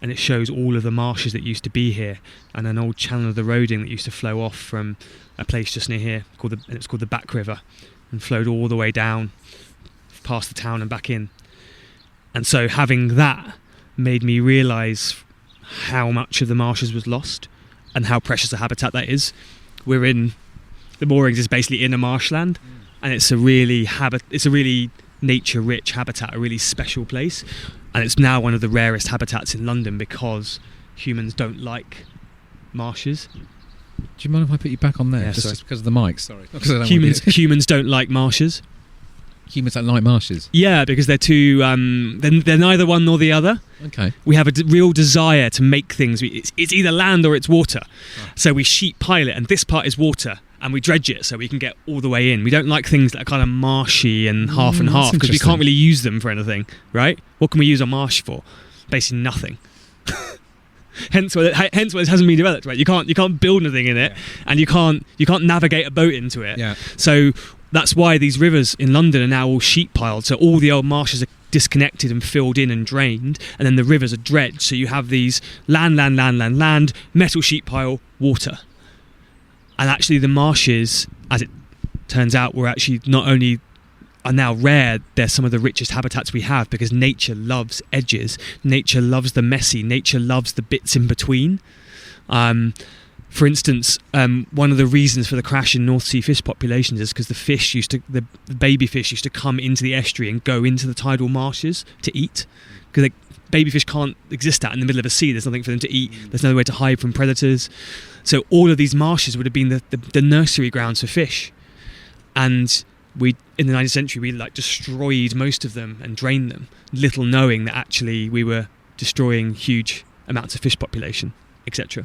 And it shows all of the marshes that used to be here, and an old channel of the Roding that used to flow off from a place just near here it's called the Back River, and flowed all the way down past the town and back in. And so having that made me realise how much of the marshes was lost and how precious a habitat that is. We're in the moorings is basically in a marshland, and it's a really nature-rich habitat, a really special place, and it's now one of the rarest habitats in London because humans don't like marshes. Do you mind if I put you back on there? Yeah, just because of the mic, sorry. Humans don't like marshes. Humans don't like marshes? Yeah, because they're too... they're neither one nor the other. Okay. We have a real desire to make things... It's either land or it's water. Oh. So we sheet pile it, and this part is water, and we dredge it so we can get all the way in. We don't like things that are kind of marshy and half and half, because we can't really use them for anything, right? What can we use a marsh for? Basically nothing. Hence why this hasn't been developed, right? You can't build anything in it, and you can't navigate a boat into it. Yeah. So that's why these rivers in London are now all sheet piled. So all the old marshes are disconnected and filled in and drained, and then the rivers are dredged. So you have these land, metal sheet pile, water. And actually the marshes, as it turns out, were actually not only are now rare, they're some of the richest habitats we have, because nature loves edges, nature loves the messy, nature loves the bits in between. For instance, one of the reasons for the crash in North Sea fish populations is because the baby fish used to come into the estuary and go into the tidal marshes to eat, because baby fish can't exist out in the middle of a sea. There's nothing for them to eat. There's nowhere to hide from predators. So all of these marshes would have been the nursery grounds for fish. And we, in the 19th century, we destroyed most of them and drained them, little knowing that actually we were destroying huge amounts of fish population, etc.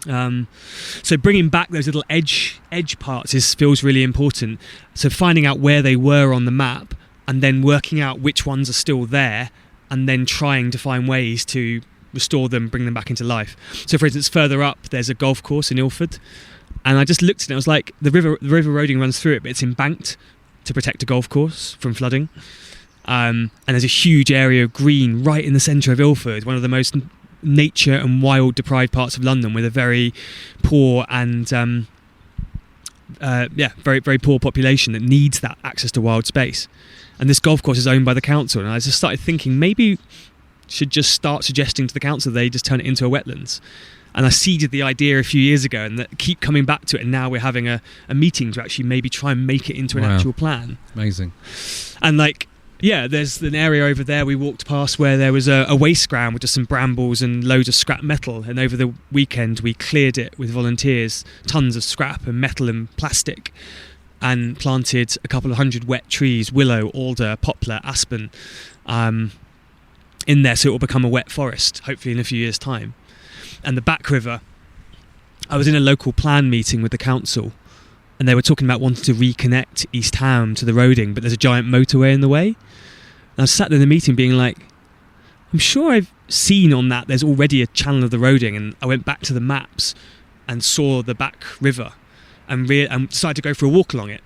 So bringing back those little edge parts feels really important. So finding out where they were on the map, and then working out which ones are still there, and then trying to find ways to restore them, bring them back into life. So for instance, further up there's a golf course in Ilford, and I just looked at it, I was like, the river Roding runs through it, but it's embanked to protect a golf course from flooding, and there's a huge area of green right in the centre of Ilford, one of the most nature and wild deprived parts of London, with a very poor and very, very poor population that needs that access to wild space. And this golf course is owned by the council, and I just started thinking maybe should just start suggesting to the council they just turn it into a wetlands. And I seeded the idea a few years ago, and that keep coming back to it, and now we're having a meeting to actually maybe try and make it into an actual plan. Amazing. And there's an area over there we walked past where there was a waste ground with just some brambles and loads of scrap metal, and over the weekend we cleared it with volunteers, tons of scrap and metal and plastic, and planted a couple of 100 wet trees, willow, alder, poplar, aspen, in there, so it will become a wet forest, hopefully in a few years' time. And the back river, I was in a local plan meeting with the council, and they were talking about wanting to reconnect East Ham to the Roding, but there's a giant motorway in the way. And I was sat there in the meeting being like, I'm sure I've seen on that there's already a channel of the Roding, and I went back to the maps and saw the back river and decided to go for a walk along it,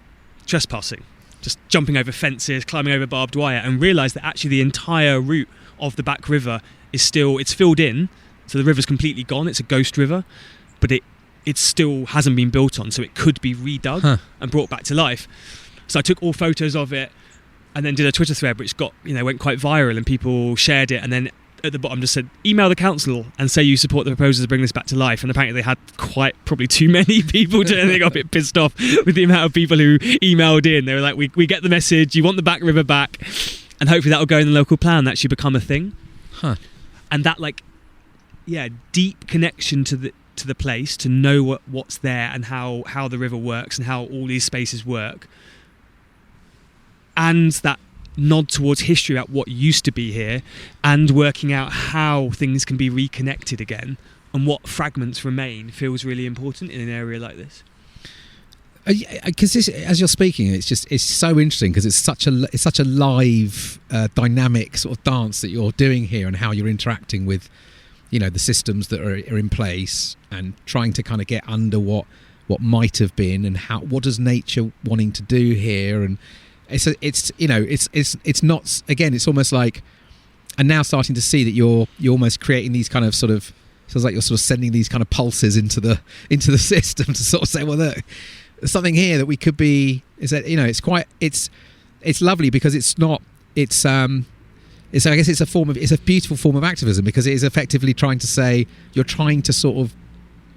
trespassing, just jumping over fences, climbing over barbed wire, and realised that actually the entire route of the back river it's filled in, so the river's completely gone, it's a ghost river, but it still hasn't been built on, so it could be redug and brought back to life. So I took all photos of it and then did a Twitter thread which went quite viral, and people shared it, and then at the bottom just said, email the council and say you support the proposals to bring this back to life. And apparently they had probably too many people doing it, and they got a bit pissed off with the amount of people who emailed in. They were like, we get the message, you want the back river back, and hopefully that will go in the local plan, that should become a thing. And that deep connection to the place, to know what's there and how the river works and how all these spaces work, and that nod towards history about what used to be here, and working out how things can be reconnected again and what fragments remain, feels really important in an area like this. Because as you're speaking, it's so interesting, because it's such a live, dynamic sort of dance that you're doing here, and how you're interacting with, the systems that are in place, and trying to kind of get under what might have been, and what does nature wanting to do here, and it's not, again, it's almost like, and now starting to see that you're almost creating these kind of sort of, feels like you're sort of sending these kind of pulses into the system to sort of say, well, look, there's something here that we could be, is that, it's lovely, because I guess it's a beautiful form of activism, because it is effectively trying to say, you're trying to sort of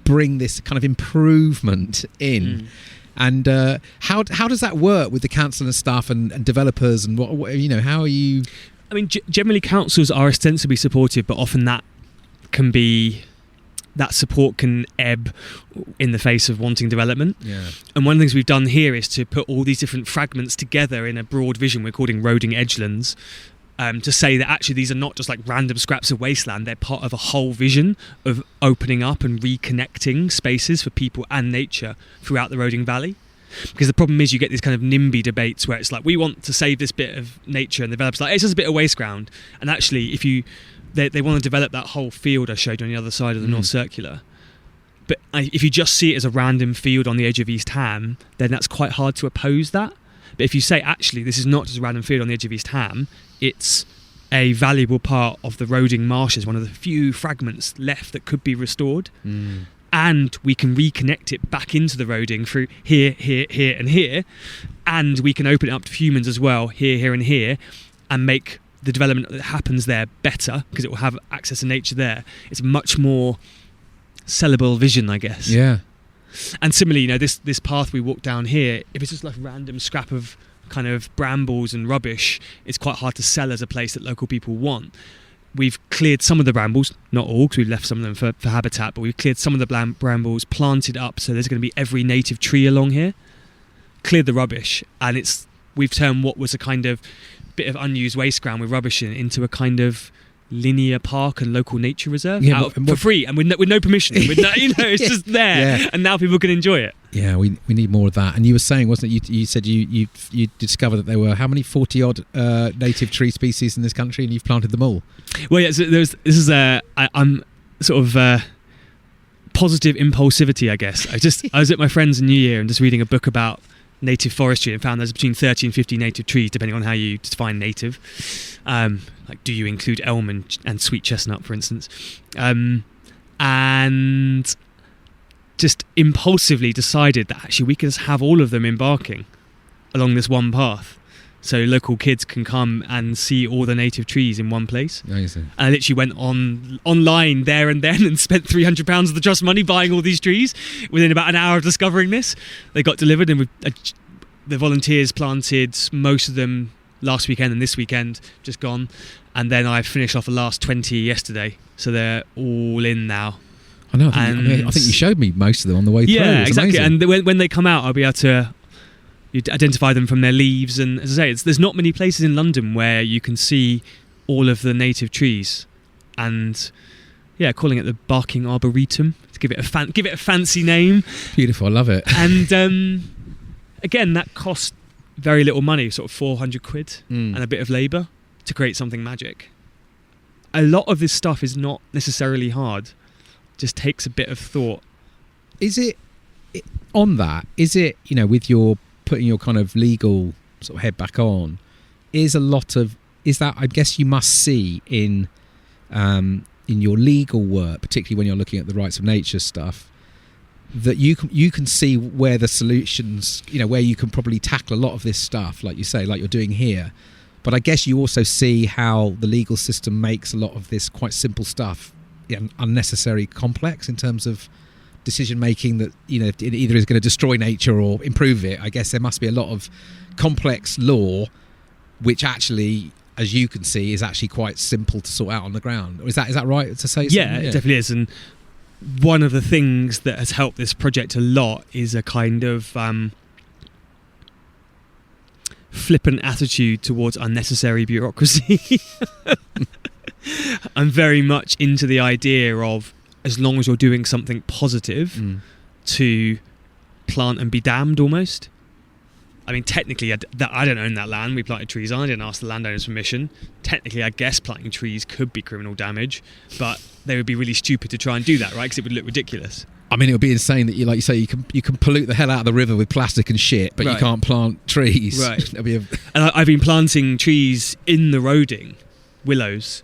bring this kind of improvement in. And how does that work with the council and staff and developers, and what how are you? I mean, generally councils are ostensibly supportive, but often that support can ebb in the face of wanting development. And one of the things we've done here is to put all these different fragments together in a broad vision we're calling Roding Edgelands, to say that actually these are not just like random scraps of wasteland, they're part of a whole vision of opening up and reconnecting spaces for people and nature throughout the Roding Valley. Because the problem is you get these kind of NIMBY debates where it's like, we want to save this bit of nature, and the developers like, it's just a bit of waste ground. And actually, if they want to develop that whole field I showed you on the other side of the North Circular. But if you just see it as a random field on the edge of East Ham, then that's quite hard to oppose that. But if you say, actually, this is not just a random field on the edge of East Ham, it's a valuable part of the Roding marshes, one of the few fragments left that could be restored. And we can reconnect it back into the Roding through here, here, here and here, and we can open it up to humans as well, here, here and here, and make the development that happens there better, because it will have access to nature there. It's a much more sellable vision, I guess. Yeah. And similarly, this path we walk down here, if it's just like a random scrap of kind of brambles and rubbish, it's quite hard to sell as a place that local people want. We've cleared some of the brambles, not all, because we've left some of them for habitat, but we've cleared some of the brambles, planted up, so there's going to be every native tree along here, cleared the rubbish, and we've turned what was a kind of bit of unused waste ground with rubbish in into a kind of linear park and local nature reserve for free and with no permission. It's just there, and now people can enjoy it. Yeah, we need more of that. And you were saying, wasn't it? You said you discovered that there were how many 40 odd native tree species in this country, and you've planted them all. Well, yeah. So I'm sort of positive impulsivity, I guess. I was at my friend's in New Year and just reading a book about native forestry and found there's between 30 and 50 native trees, depending on how you define native. Like, do you include elm and sweet chestnut, for instance? And just impulsively decided that actually we could just have all of them embarking along this one path, so local kids can come and see all the native trees in one place. Amazing. And I literally went online there and then and spent £300 of the trust money buying all these trees. Within about an hour of discovering this, they got delivered, and the volunteers planted most of them last weekend and this weekend, just gone. And then I finished off the last 20 yesterday, so they're all in now. I know. I think you showed me most of them on the way through. Yeah, exactly. Amazing. And when they come out, I'll be able to identify them from their leaves. And as I say, there's not many places in London where you can see all of the native trees. And yeah, calling it the Barking Arboretum to give it a fancy name. Beautiful, I love it. And again, that cost very little money, sort of 400 quid and a bit of labour to create something magic. A lot of this stuff is not necessarily hard. Just takes a bit of thought. Is it on that? Is it, with your putting your kind of legal sort of head back on? Is that? I guess you must see in your legal work, particularly when you're looking at the rights of nature stuff, that you can see where the solutions, where you can probably tackle a lot of this stuff, like you say, like you're doing here. But I guess you also see how the legal system makes a lot of this quite simple stuff unnecessary complex in terms of decision making, that it either is going to destroy nature or improve it. I guess there must be a lot of complex law which actually, as you can see, is actually quite simple to sort out on the ground. Is that right to say? Yeah, it definitely is. And one of the things that has helped this project a lot is a kind of flippant attitude towards unnecessary bureaucracy. I'm very much into the idea of, as long as you're doing something positive, to plant and be damned almost. I mean, technically, I don't own that land. We planted trees on. I didn't ask the landowner's permission. Technically, I guess planting trees could be criminal damage, but they would be really stupid to try and do that, right? Because it would look ridiculous. I mean, it would be insane that you say, you can pollute the hell out of the river with plastic and shit, but you can't plant trees. Right. And I've been planting trees in the Roding, willows,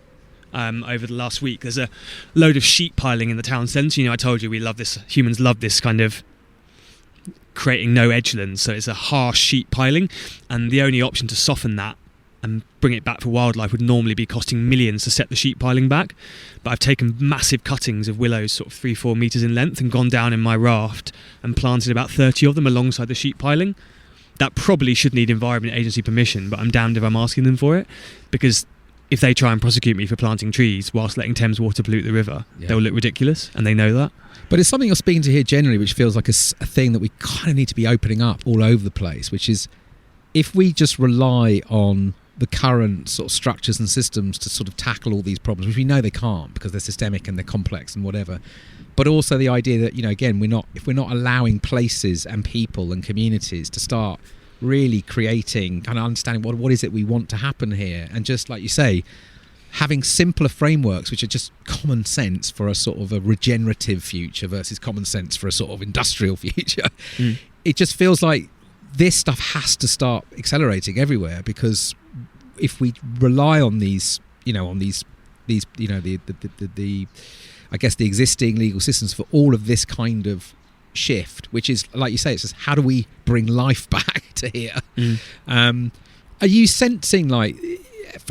over the last week. There's a load of sheep piling in the town centre. I told you humans love this kind of creating no edgelands, so it's a harsh sheep piling, and the only option to soften that and bring it back for wildlife would normally be costing millions to set the sheep piling back. But I've taken massive cuttings of willows, sort of 3-4 metres in length, and gone down in my raft and planted about 30 of them alongside the sheep piling. That probably should need Environment Agency permission, but I'm damned if I'm asking them for it, because if they try and prosecute me for planting trees whilst letting Thames water pollute the river, they'll look ridiculous, and they know that. But it's something you're speaking to here generally, which feels like a thing that we kind of need to be opening up all over the place, which is, if we just rely on the current sort of structures and systems to sort of tackle all these problems, which we know they can't because they're systemic and they're complex and whatever, but also the idea that, again, if we're not allowing places and people and communities to start really creating, kind of understanding what is it we want to happen here, and just like you say, having simpler frameworks which are just common sense for a sort of a regenerative future versus common sense for a sort of industrial future. It just feels like this stuff has to start accelerating everywhere, because if we rely on these, the I guess the existing legal systems for all of this kind of shift, which is, like you say, it's just how do we bring life back to here? Are you sensing, like,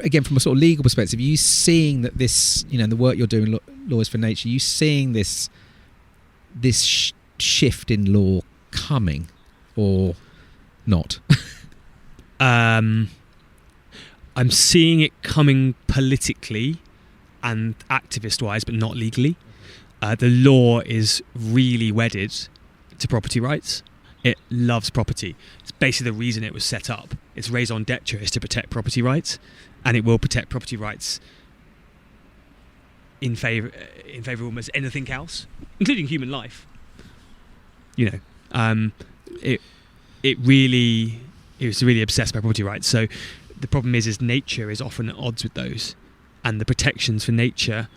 again, from a sort of legal perspective, are you seeing that this, the work you're doing, Lawyers for Nature, are you seeing this shift in law coming or not? I'm seeing it coming politically and activist-wise, but not legally. The law is really wedded to property rights. It loves property. It's basically the reason it was set up. Its raison d'etre is to protect property rights, and it will protect property rights in favour of almost anything else, including human life. It was really obsessed by property rights. So the problem is nature is often at odds with those, and the protections for nature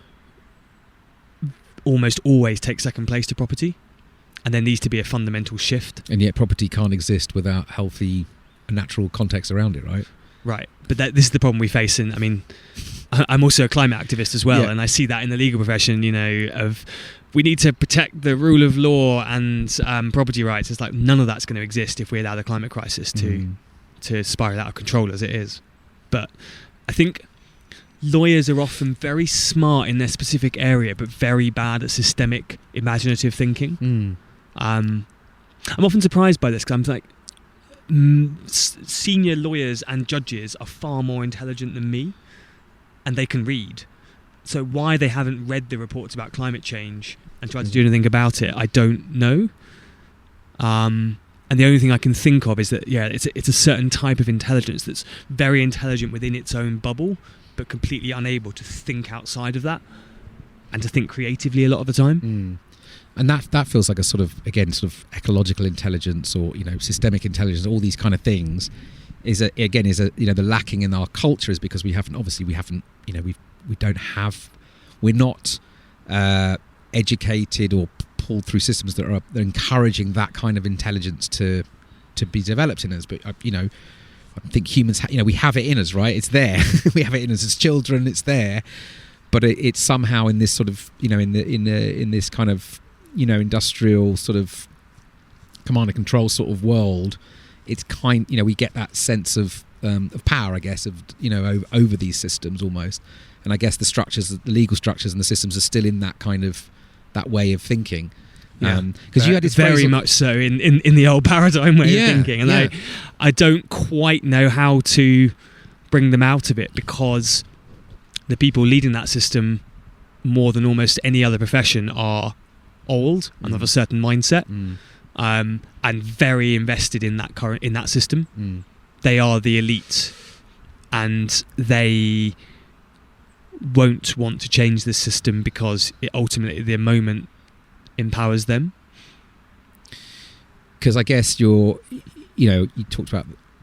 almost always take second place to property, and there needs to be a fundamental shift. And yet property can't exist without healthy natural context around it, right? Right, but this is the problem we face. And I mean, I'm also a climate activist as well, and I see that in the legal profession, of we need to protect the rule of law and property rights. It's like none of that's going to exist if we allow the climate crisis to spiral out of control as it is. But I think lawyers are often very smart in their specific area, but very bad at systemic, imaginative thinking. I'm often surprised by this, because I'm like, senior lawyers and judges are far more intelligent than me, and they can read. So why they haven't read the reports about climate change and tried to do anything about it, I don't know. And the only thing I can think of is that, it's a certain type of intelligence that's very intelligent within its own bubble, but completely unable to think outside of that and to think creatively a lot of the time. And that feels like a sort of ecological intelligence, or systemic intelligence, all these kind of things the lacking in our culture is because we're not educated or pulled through systems that are encouraging that kind of intelligence to be developed in us. But I think humans we have it in us, right? It's there. We have it in us as children. It's there, but it's somehow in this sort of in this kind of industrial sort of command and control sort of world, it's we get that sense of power, I guess, of over these systems almost. And I guess the legal structures and the systems are still in that kind of that way of thinking. Because you had this very much so in the old paradigm way of thinking, and I don't quite know how to bring them out of it, because the people leading that system, more than almost any other profession, are old and of a certain mindset, and very invested in that system. They are the elite, and they won't want to change the system because it ultimately, the moment, empowers them. Because I guess you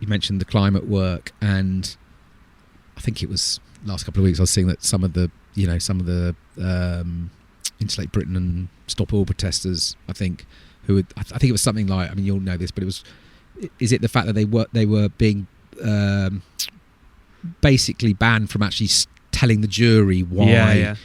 mentioned the climate work, and I think it was last couple of weeks I was seeing that some of the Insulate Britain and Stop Oil protesters, I think it was something like, I mean, you'll know this, but is it the fact that they were being basically banned from actually telling the jury why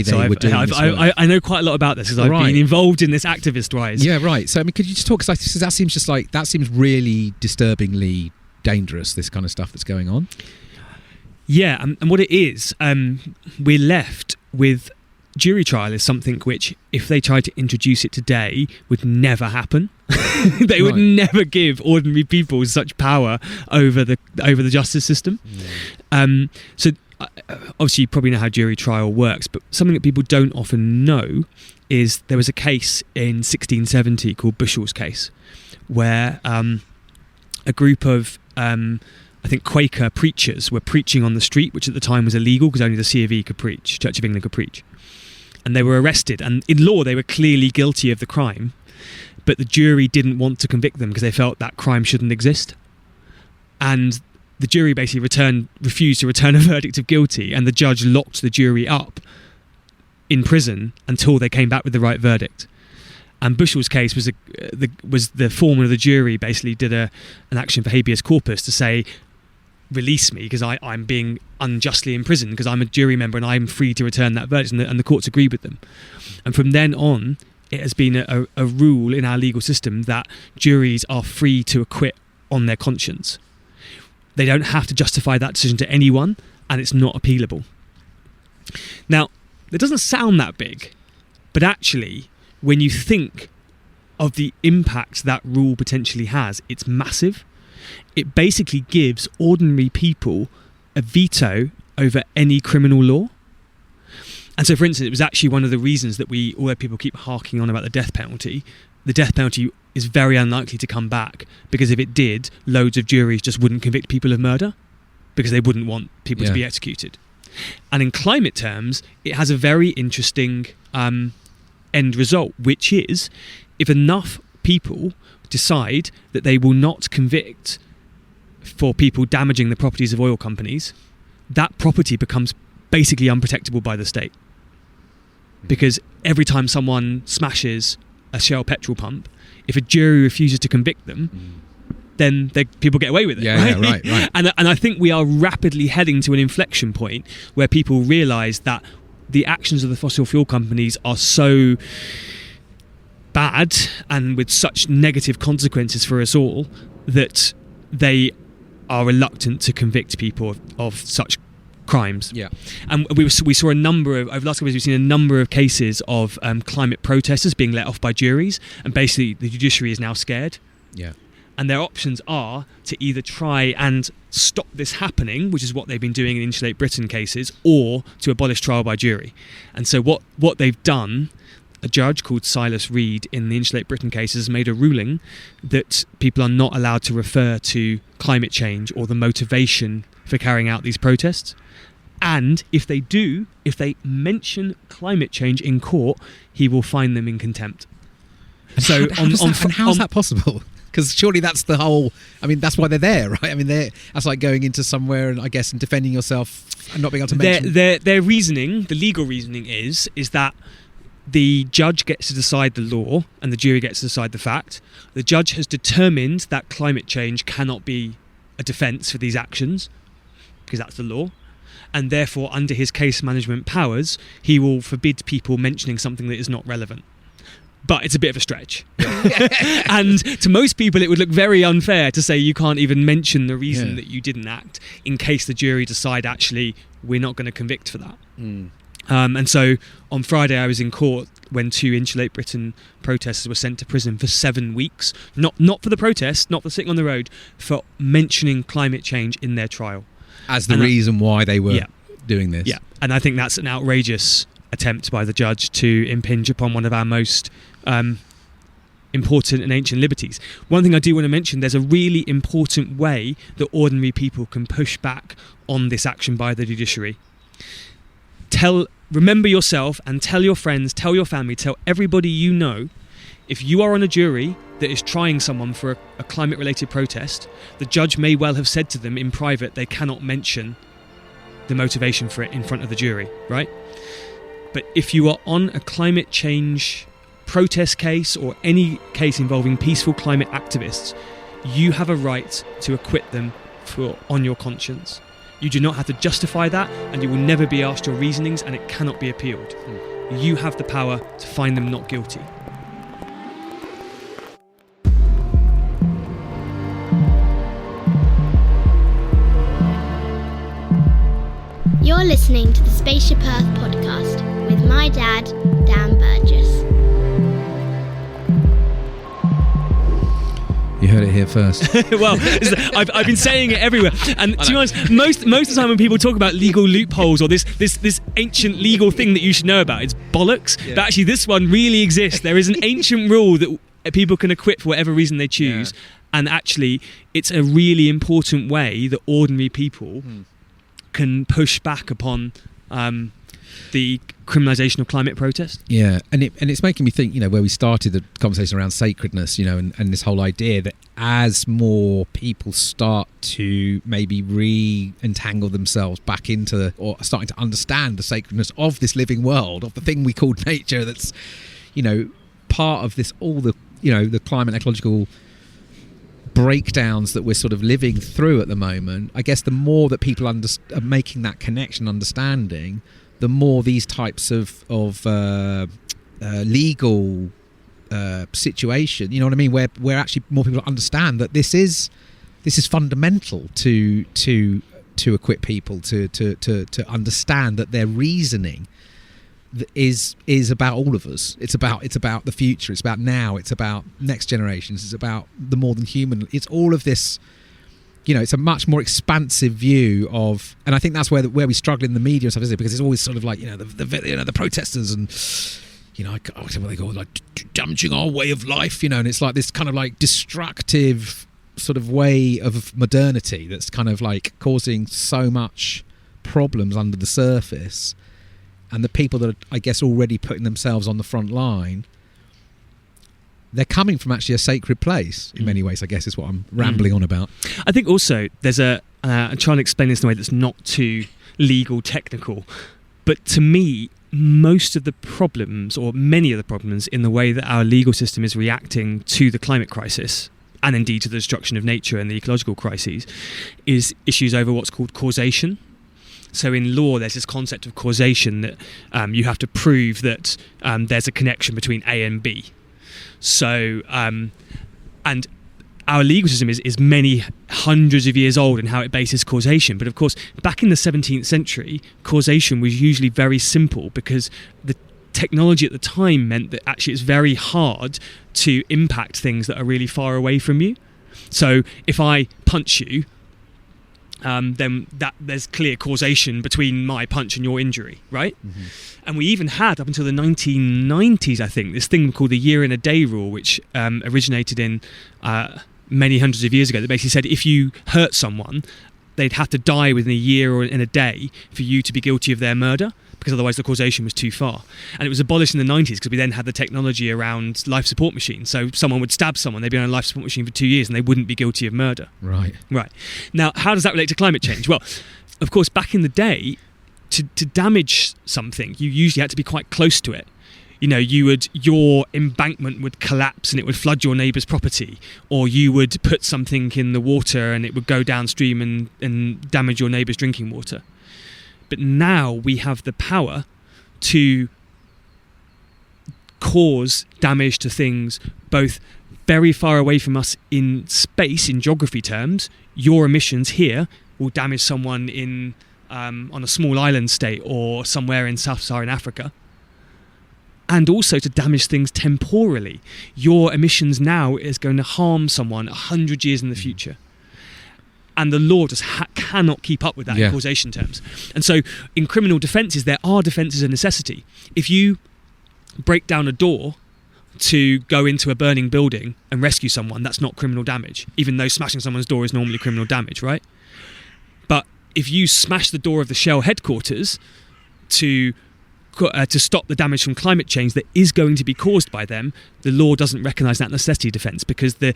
they were doing this work? I know quite a lot about this, because I've been involved in this activist-wise. Yeah, right. So I mean, could you just talk? Because that seems really disturbingly dangerous, this kind of stuff that's going on. Yeah, and what it is, we're left with jury trial is something which, if they tried to introduce it today, would never happen. They would never give ordinary people such power over the justice system. So obviously you probably know how jury trial works, but something that people don't often know is there was a case in 1670 called Bushel's case, where a group of I think Quaker preachers were preaching on the street, which at the time was illegal because only the C of E could preach, Church of England could preach. And they were arrested, and in law they were clearly guilty of the crime, but the jury didn't want to convict them because they felt that crime shouldn't exist. And the jury basically refused to return a verdict of guilty, and the judge locked the jury up in prison until they came back with the right verdict. And Bushell's case was the foreman of the jury basically did an action for habeas corpus to say, release me because I'm being unjustly imprisoned because I'm a jury member and I'm free to return that verdict, and the courts agreed with them. And from then on, it has been a rule in our legal system that juries are free to acquit on their conscience. They don't have to justify that decision to anyone, and it's not appealable. Now, it doesn't sound that big, but actually, when you think of the impact that rule potentially has, it's massive. It basically gives ordinary people a veto over any criminal law. And so, for instance, it was actually one of the reasons that although people keep harking on about the death penalty is very unlikely to come back, because if it did, loads of juries just wouldn't convict people of murder because they wouldn't want people to be executed. And in climate terms, it has a very interesting end result, which is if enough people decide that they will not convict for people damaging the properties of oil companies, that property becomes basically unprotectable by the state. Because every time someone smashes a Shell petrol pump, if a jury refuses to convict them, then people get away with it. Right. And I think we are rapidly heading to an inflection point where people realise that the actions of the fossil fuel companies are so bad and with such negative consequences for us all that they are reluctant to convict people of such crimes. Yeah. And we saw over the last couple of years, we've seen a number of cases of climate protesters being let off by juries, and basically the judiciary is now scared. Yeah. And their options are to either try and stop this happening, which is what they've been doing in Insulate Britain cases, or to abolish trial by jury. And so what they've done, a judge called Silas Reed in the Insulate Britain cases has made a ruling that people are not allowed to refer to climate change or the motivation for carrying out these protests. And if they mention climate change in court, he will fine them in contempt. So how is that possible? Because surely that's the whole. I mean, that's why they're there, right? I mean, that's like going into somewhere and I guess and defending yourself and not being able to mention. Their reasoning, the legal reasoning is that the judge gets to decide the law and the jury gets to decide the fact. The judge has determined that climate change cannot be a defence for these actions because that's the law. And therefore, under his case management powers, he will forbid people mentioning something that is not relevant. But it's a bit of a stretch. And to most people, it would look very unfair to say you can't even mention the reason that you didn't act in case the jury decide, actually, we're not going to convict for that. And so on Friday, I was in court when 2 Insulate Britain protesters were sent to prison for 7 weeks. Not for the protest, not for sitting on the road, for mentioning climate change in their trial. As the reason why they were doing this. Yeah, and I think that's an outrageous attempt by the judge to impinge upon one of our most important and ancient liberties. One thing I do want to mention, there's a really important way that ordinary people can push back on this action by the judiciary. Remember yourself and tell your friends, tell your family, tell everybody you know, if you are on a jury that is trying someone for a climate-related protest, the judge may well have said to them in private they cannot mention the motivation for it in front of the jury, right? But if you are on a climate change protest case or any case involving peaceful climate activists, you have a right to acquit them on your conscience. You do not have to justify that, and you will never be asked your reasonings, and it cannot be appealed. You have the power to find them not guilty. You're listening to the Spaceship Earth podcast with my dad, Dan Burgess. You heard it here first. Well, I've been saying it everywhere, and to be honest, most of the time when people talk about legal loopholes or this ancient legal thing that you should know about, it's bollocks. Yeah. But actually, this one really exists. There is an ancient rule that people can acquit for whatever reason they choose, and actually, it's a really important way that ordinary people can push back upon the criminalisation of climate protest. Yeah, and it's making me think, where we started the conversation around sacredness, and this whole idea that as more people start to maybe re-entangle themselves back into, or starting to understand the sacredness of this living world, of the thing we call nature, that's, part of this, all the the climate ecological breakdowns that we're sort of living through at the moment. I guess the more that people are making that connection, understanding, the more these types of legal situation, you know what I mean, where actually more people understand that this is fundamental to equip people to understand that their reasoning is about all of us. It's about the future. It's about now. It's about next generations. It's about the more than human. It's all of this. It's a much more expansive view of, and I think that's where we struggle in the media and stuff, isn't it? Because it's always sort of like the protesters and what they call like damaging our way of life, and it's like this kind of like destructive sort of way of modernity that's kind of like causing so much problems under the surface. And the people that are, I guess, already putting themselves on the front line, they're coming from actually a sacred place in many ways, I guess, is what I'm rambling on about. I think also there's I'm trying to explain this in a way that's not too legal technical, but to me, most of the problems, or many of the problems, in the way that our legal system is reacting to the climate crisis, and indeed to the destruction of nature and the ecological crises, is issues over what's called causation. So in law, there's this concept of causation that you have to prove that there's a connection between A and B. So, and our legal system is many hundreds of years old in how it bases causation. But of course, back in the 17th century, causation was usually very simple because the technology at the time meant that actually it's very hard to impact things that are really far away from you. So if I punch you, then there's clear causation between my punch and your injury, right? Mm-hmm. And we even had, up until the 1990s, I think, this thing called the year in a day rule, which originated in many hundreds of years ago, that basically said if you hurt someone, they'd have to die within a year or in a day for you to be guilty of their murder, because otherwise the causation was too far. And it was abolished in the 90s because we then had the technology around life support machines. So someone would stab someone, they'd be on a life support machine for 2 years and they wouldn't be guilty of murder. Right. Now, how does that relate to climate change? Well, of course, back in the day, to damage something, you usually had to be quite close to it. Your embankment would collapse and it would flood your neighbour's property, or you would put something in the water and it would go downstream and damage your neighbour's drinking water. But now we have the power to cause damage to things both very far away from us in space, in geography terms. Your emissions here will damage someone in on a small island state or somewhere in sub-Saharan Africa. And also to damage things temporally. Your emissions now is going to harm someone 100 years in the future. And the law just cannot keep up with that in causation terms. And so in criminal defences, there are defences of necessity. If you break down a door to go into a burning building and rescue someone, that's not criminal damage, even though smashing someone's door is normally criminal damage, right? But if you smash the door of the Shell headquarters to stop the damage from climate change that is going to be caused by them, the law doesn't recognise that necessity defence, because the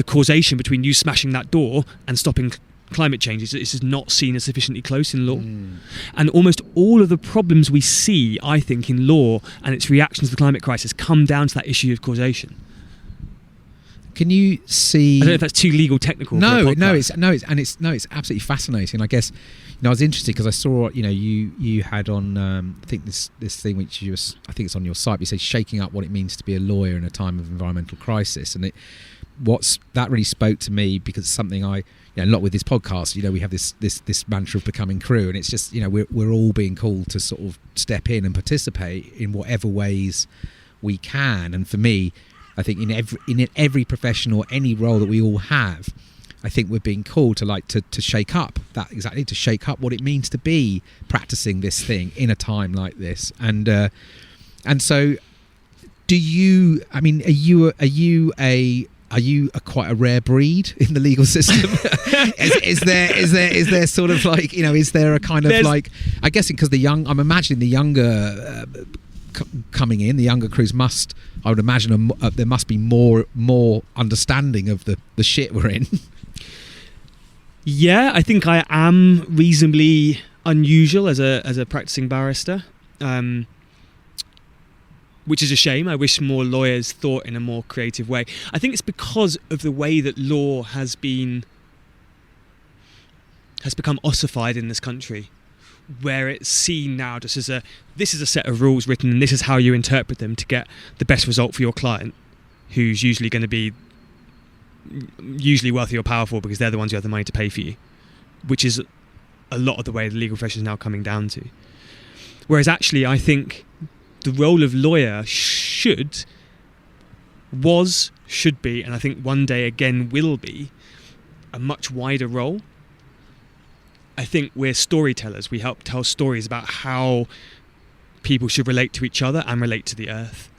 causation between you smashing that door and stopping climate change is not seen as sufficiently close in law. And almost all of the problems we see, I think, in law and its reactions to the climate crisis come down to that issue of causation. Can you see? I don't know if that's too legal technical. It's absolutely fascinating. I guess I was interested because I saw you had on I think this thing which I think it's on your site. You say shaking up what it means to be a lawyer in a time of environmental crisis, and that really spoke to me, because it's something I a lot with this podcast. We have this mantra of becoming crew, and it's just we're all being called to sort of step in and participate in whatever ways we can. And for me, I think in every profession or any role that we all have, I think we're being called to shake up that, exactly, to shake up what it means to be practicing this thing in a time like this. And so, do you? I mean, are you a quite a rare breed in the legal system? is there sort of like is there a kind of like, I guess because I'm imagining the younger coming in, the younger crews I would imagine there must be more understanding of the shit we're in. Yeah, I think I am reasonably unusual as a practising barrister. which is a shame. I wish more lawyers thought in a more creative way. I think it's because of the way that law has become ossified in this country, where it's seen now just as this is a set of rules written and this is how you interpret them to get the best result for your client, who's usually going to be wealthy or powerful because they're the ones who have the money to pay for you, which is a lot of the way the legal profession is now coming down to. Whereas actually I think the role of lawyer should be, and I think one day again will be, a much wider role. I think we're storytellers. We help tell stories about how people should relate to each other and relate to the earth.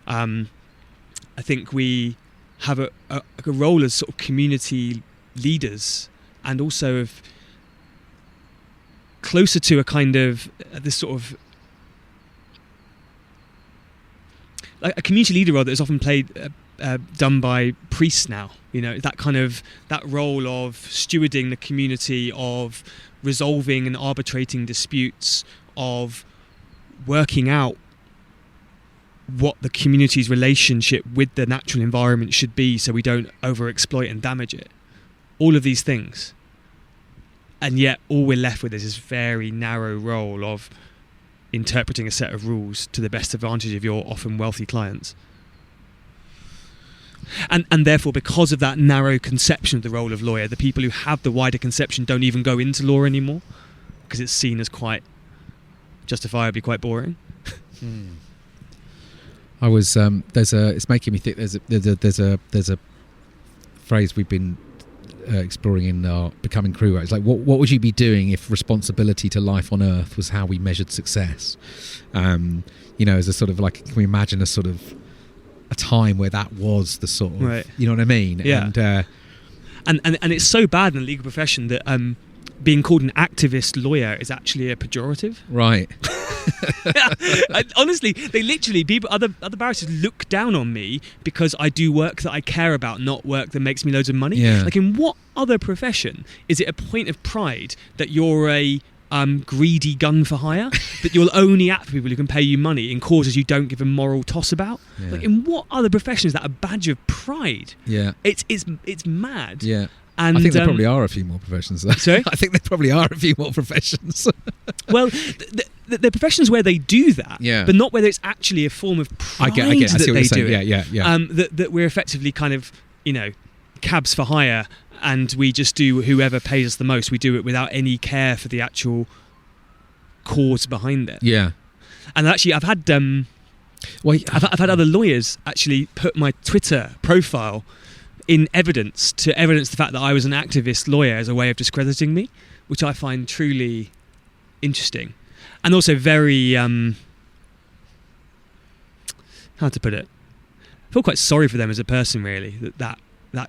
I think we have a role as sort of community leaders, and also of closer to a kind of this sort of like a community leader role that is often done by priests now. You know, that role of stewarding the community, of resolving and arbitrating disputes, of working out what the community's relationship with the natural environment should be so we don't overexploit and damage it. All of these things. And yet all we're left with is this very narrow role of interpreting a set of rules to the best advantage of your often wealthy clients. And therefore, because of that narrow conception of the role of lawyer, the people who have the wider conception don't even go into law anymore, because it's seen as quite justifiably quite boring. I was it's making me think there's a phrase we've been exploring in our Becoming Crew. It's like, what would you be doing if responsibility to life on Earth was how we measured success? As a sort of like, can we imagine a sort of a time where that was the sort of, right. You know what I mean? Yeah. And it's so bad in the legal profession that being called an activist lawyer is actually a pejorative. Right. Honestly, other barristers look down on me because I do work that I care about, not work that makes me loads of money. Yeah. Like, in what other profession is it a point of pride that you're a greedy gun for hire, that you'll only act for people who can pay you money in causes you don't give a moral toss about? Yeah. Like, in what other profession is that a badge of pride? Yeah. It's mad. Yeah. And I think there probably are a few more professions though. Sorry? I think there probably are a few more professions. Well, the professions where they do that, yeah. but not whether it's actually a form of pride I see that what they you're saying. do it. Yeah. That we're effectively kind of, cabs for hire, and we just do whoever pays us the most. We do it without any care for the actual cause behind it. Yeah. And actually, I've had I've had other lawyers actually put my Twitter profile in evidence the fact that I was an activist lawyer as a way of discrediting me, which I find truly interesting, and also very how to put it, I feel quite sorry for them as a person, really, that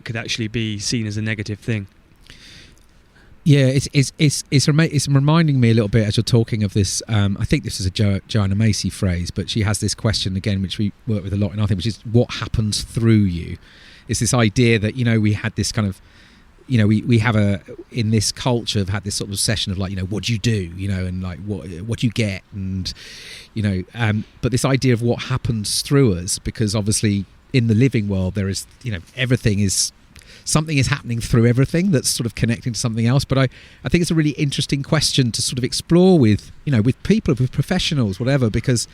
could actually be seen as a negative thing. Yeah, it's reminding me a little bit as you're talking of this. I think this is a Joanna Macy phrase, but she has this question again, which we work with a lot in our thing, which is what happens through you. It's this idea that, we had this kind of, we have in this culture have had this sort of obsession of like, what do you do, and like what do you get, and but this idea of what happens through us, because obviously in the living world there is, something is happening through everything that's sort of connecting to something else. But I think it's a really interesting question to sort of explore with people, with professionals, whatever, because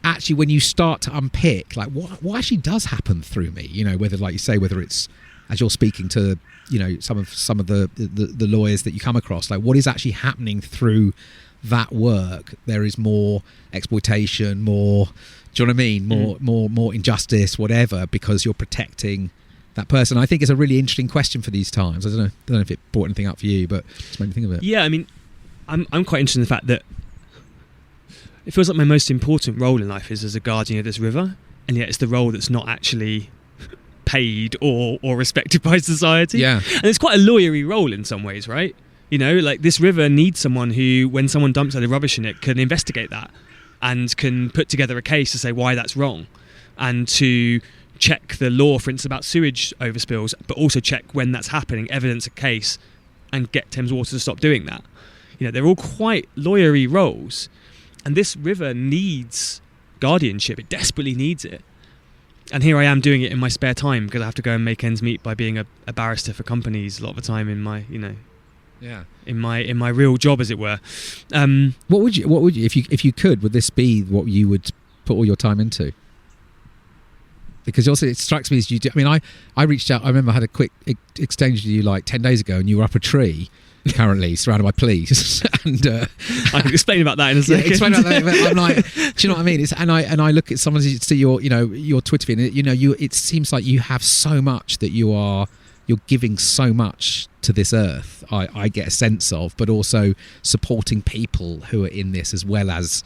actually when you start to unpick like what actually does happen through me, whether, like you say, whether it's as you're speaking to some of the lawyers that you come across, like what is actually happening through that work. There is more exploitation, more, do you know what I mean, more injustice, whatever, because you're protecting that person. I think it's a really interesting question for these times. I don't know if it brought anything up for you, but just made me think of it. Yeah, I mean, I'm quite interested in the fact that it feels like my most important role in life is as a guardian of this river, and yet it's the role that's not actually paid or respected by society. Yeah. And it's quite a lawyery role in some ways, right? Like this river needs someone who, when someone dumps a load of rubbish in it, can investigate that and can put together a case to say why that's wrong, and to check the law, for instance, about sewage overspills, but also check when that's happening, evidence a case, and get Thames Water to stop doing that. They're all quite lawyery roles. And this river needs guardianship. It desperately needs it. And here I am doing it in my spare time because I have to go and make ends meet by being a barrister for companies a lot of the time in my, in my real job, as it were. What would you, if you could, would this be what you would put all your time into? Because also it strikes me as you do. I mean, I reached out. I remember I had a quick exchange with you like 10 days ago, and you were up a tree, currently surrounded by police. And I can explain about that in a second. Yeah, explain about that. But I'm like, do you know what I mean? And I look at someone, see your Twitter feed, and it seems like you have so much that you're giving so much to this earth. I get a sense of, but also supporting people who are in this as well as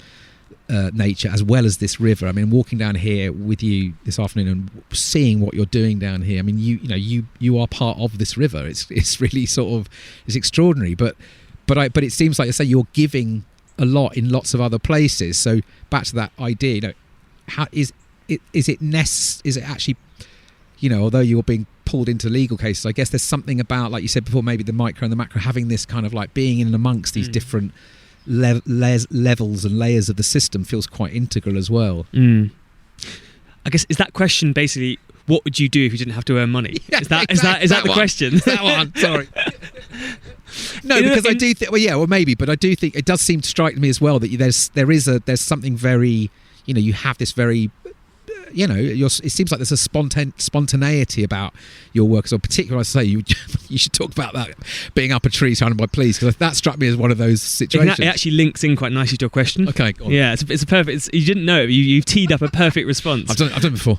nature, as well as this river. I mean, walking down here with you this afternoon and seeing what you're doing down here. I mean, you are part of this river. It's really it's extraordinary. But it seems like, you say, you're giving a lot in lots of other places. So back to that idea, how is it actually, although you're being pulled into legal cases, I guess there's something about, like you said before, maybe the micro and the macro, having this kind of like being in amongst these different levels and layers of the system feels quite integral as well. I guess, is that question basically, what would you do if you didn't have to earn money? Yeah, is that the question? That one, sorry. No, because I do think, maybe, but I do think it does seem to strike me as well that there's something very, you have this very, it seems like there's a spontaneity about your work. So particularly, I say you should talk about that, being up a tree surrounded by police, because that struck me as one of those situations. It actually links in quite nicely to your question. Okay, go on. Yeah, it's a perfect. You didn't know it. You've teed up a perfect response. I've done it before.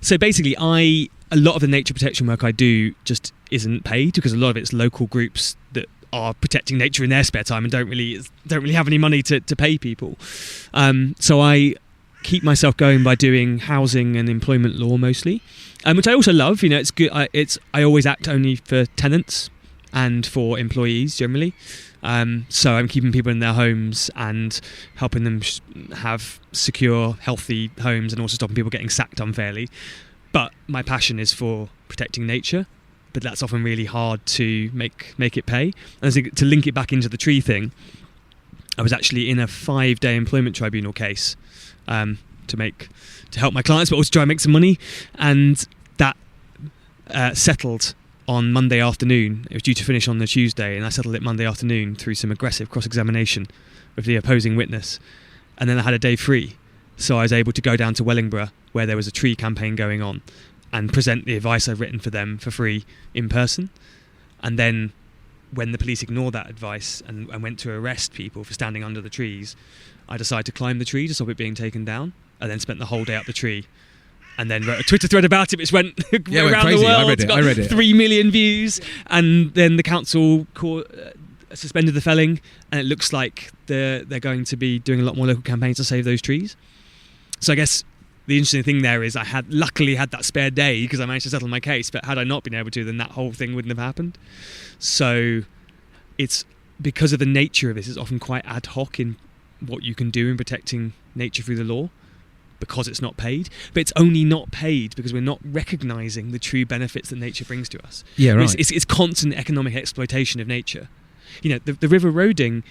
So basically, a lot of the nature protection work I do just isn't paid, because a lot of it's local groups that are protecting nature in their spare time and don't really have any money to pay people. So I keep myself going by doing housing and employment law mostly, which I also love. It's good. I always act only for tenants and for employees generally. So I'm keeping people in their homes and helping them have secure, healthy homes, and also stopping people getting sacked unfairly. But my passion is for protecting nature, but that's often really hard to make it pay. And I think, to link it back into the tree thing, I was actually in a 5-day employment tribunal case to help my clients, but also try and make some money, and that settled on Monday afternoon. It was due to finish on the Tuesday, and I settled it Monday afternoon through some aggressive cross-examination with the opposing witness, and then I had a day free, so I was able to go down to Wellingborough, where there was a tree campaign going on, and present the advice I've written for them for free in person. And then when the police ignored that advice and went to arrest people for standing under the trees, I decided to climb the tree to stop it being taken down, and then spent the whole day up the tree, and then wrote a Twitter thread about it, which went around crazy. the world. I read it. 3 million views, and then the council suspended the felling, and it looks like they're going to be doing a lot more local campaigns to save those trees. So I guess the interesting thing there is I luckily had that spare day because I managed to settle my case, but had I not been able to, then that whole thing wouldn't have happened. So it's because of the nature of this, it's often quite ad hoc in what you can do in protecting nature through the law, because it's not paid. But it's only not paid because we're not recognising the true benefits that nature brings to us. Yeah, right. It's constant economic exploitation of nature. The river roading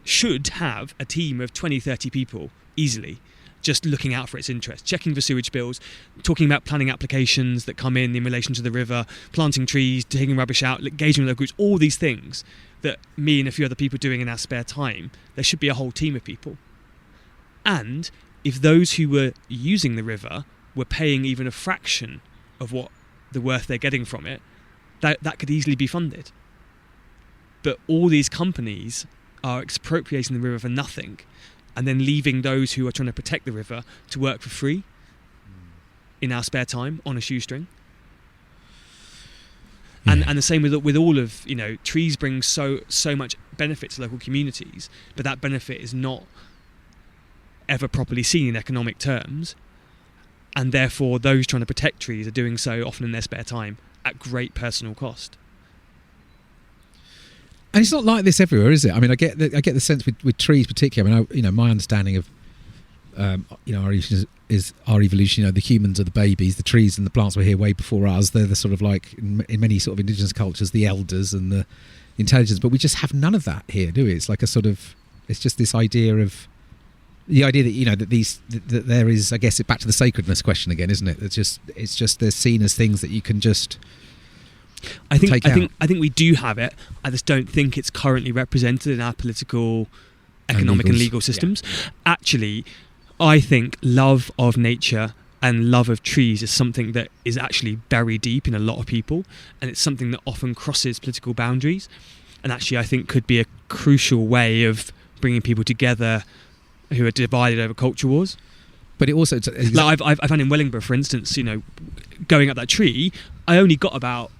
should have a team of 20-30 people easily, just looking out for its interests, checking for sewage bills, talking about planning applications that come in relation to the river, planting trees, taking rubbish out, engaging with local groups, all these things that me and a few other people doing in our spare time. There should be a whole team of people. And if those who were using the river were paying even a fraction of what the worth they're getting from it, that could easily be funded. But all these companies are expropriating the river for nothing, and then leaving those who are trying to protect the river to work for free in our spare time on a shoestring. And the same with all of, trees bring so much benefit to local communities, but that benefit is not ever properly seen in economic terms, and therefore those trying to protect trees are doing so often in their spare time at great personal cost. And it's not like this everywhere, is it? I mean, I get the sense with trees particularly. I mean, my understanding of our evolution is our evolution. The humans are the babies, the trees and the plants were here way before us. They're the sort of like in many sort of indigenous cultures, the elders and the intelligence. But we just have none of that here, do we? It's like it's just this idea of the idea that that there is, I guess, back to the sacredness question again, isn't it? It's just they're seen as things that you can just. I think we do have it. I just don't think it's currently represented in our political, economic, and legal systems. Yeah. Actually, I think love of nature and love of trees is something that is actually buried deep in a lot of people, and it's something that often crosses political boundaries, and actually I think could be a crucial way of bringing people together who are divided over culture wars. But it also like I found in Wellingborough, for instance, going up that tree, I only got about,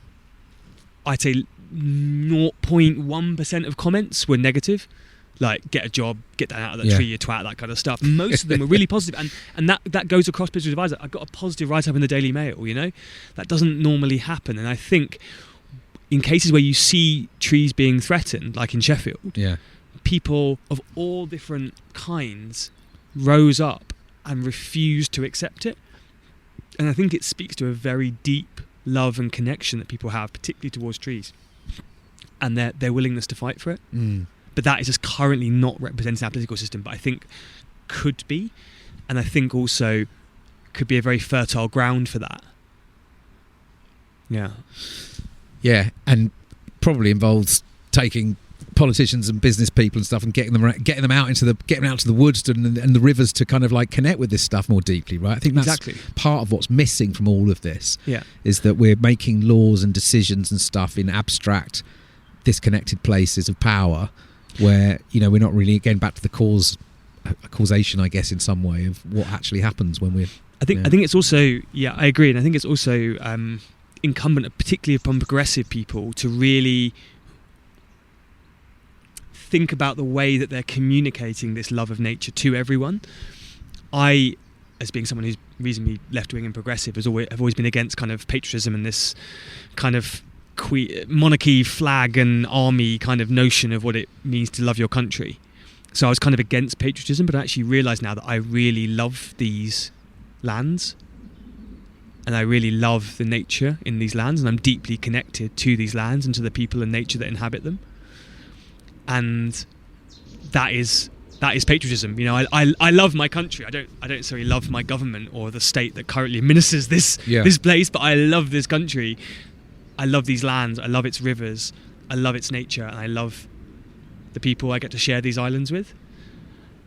I'd say 0.1% of comments were negative. Like, get a job, get that out of the tree, you twat, that kind of stuff. Most of them were really positive, and that goes across political divides. I got a positive write-up in the Daily Mail, that doesn't normally happen. And I think in cases where you see trees being threatened, like in Sheffield, people of all different kinds rose up and refused to accept it. And I think it speaks to a very deep love and connection that people have, particularly towards trees, and their willingness to fight for it. But that is just currently not represented in our political system, but I think could be, and I think also could be a very fertile ground for that. Yeah, and probably involves taking politicians and business people and stuff and getting them out to the woods and the rivers to kind of like connect with this stuff more deeply, right? I think that's part of what's missing from all of this. Is that we're making laws and decisions and stuff in abstract, disconnected places of power, where we're not really, again, back to the causation, I guess, in some way, of what actually happens when we're. I think it's also, I agree, and I think it's also incumbent, particularly upon progressive people, to really think about the way that they're communicating this love of nature to everyone. I, as being someone who's reasonably left-wing and progressive, have always been against kind of patriotism and this kind of monarchy, flag and army kind of notion of what it means to love your country. So I was kind of against patriotism, but I actually realise now that I really love these lands, and I really love the nature in these lands, and I'm deeply connected to these lands and to the people and nature that inhabit them. And that is patriotism. I love my country. I don't necessarily love my government or the state that currently administers this place, but I love this country. I love these lands, I love its rivers, I love its nature, and I love the people I get to share these islands with.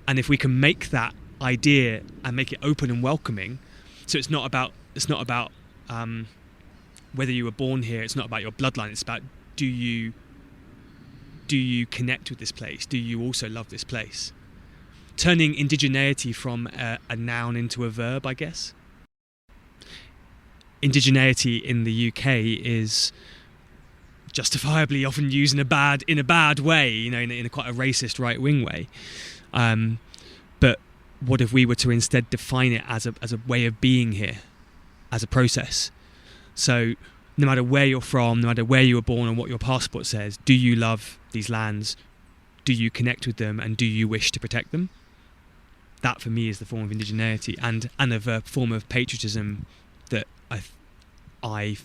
And if we can make that idea and make it open and welcoming, so it's not about whether you were born here, it's not about your bloodline, it's about do you connect with this place? Do you also love this place? Turning indigeneity from a noun into a verb, I guess. Indigeneity in the UK is justifiably often used in a bad way, in a quite a racist right-wing way. But what if we were to instead define it as a way of being here, as a process? So no matter where you're from, no matter where you were born and what your passport says, do you love these lands? Do you connect with them? And do you wish to protect them? That for me is the form of indigeneity and of a form of patriotism that I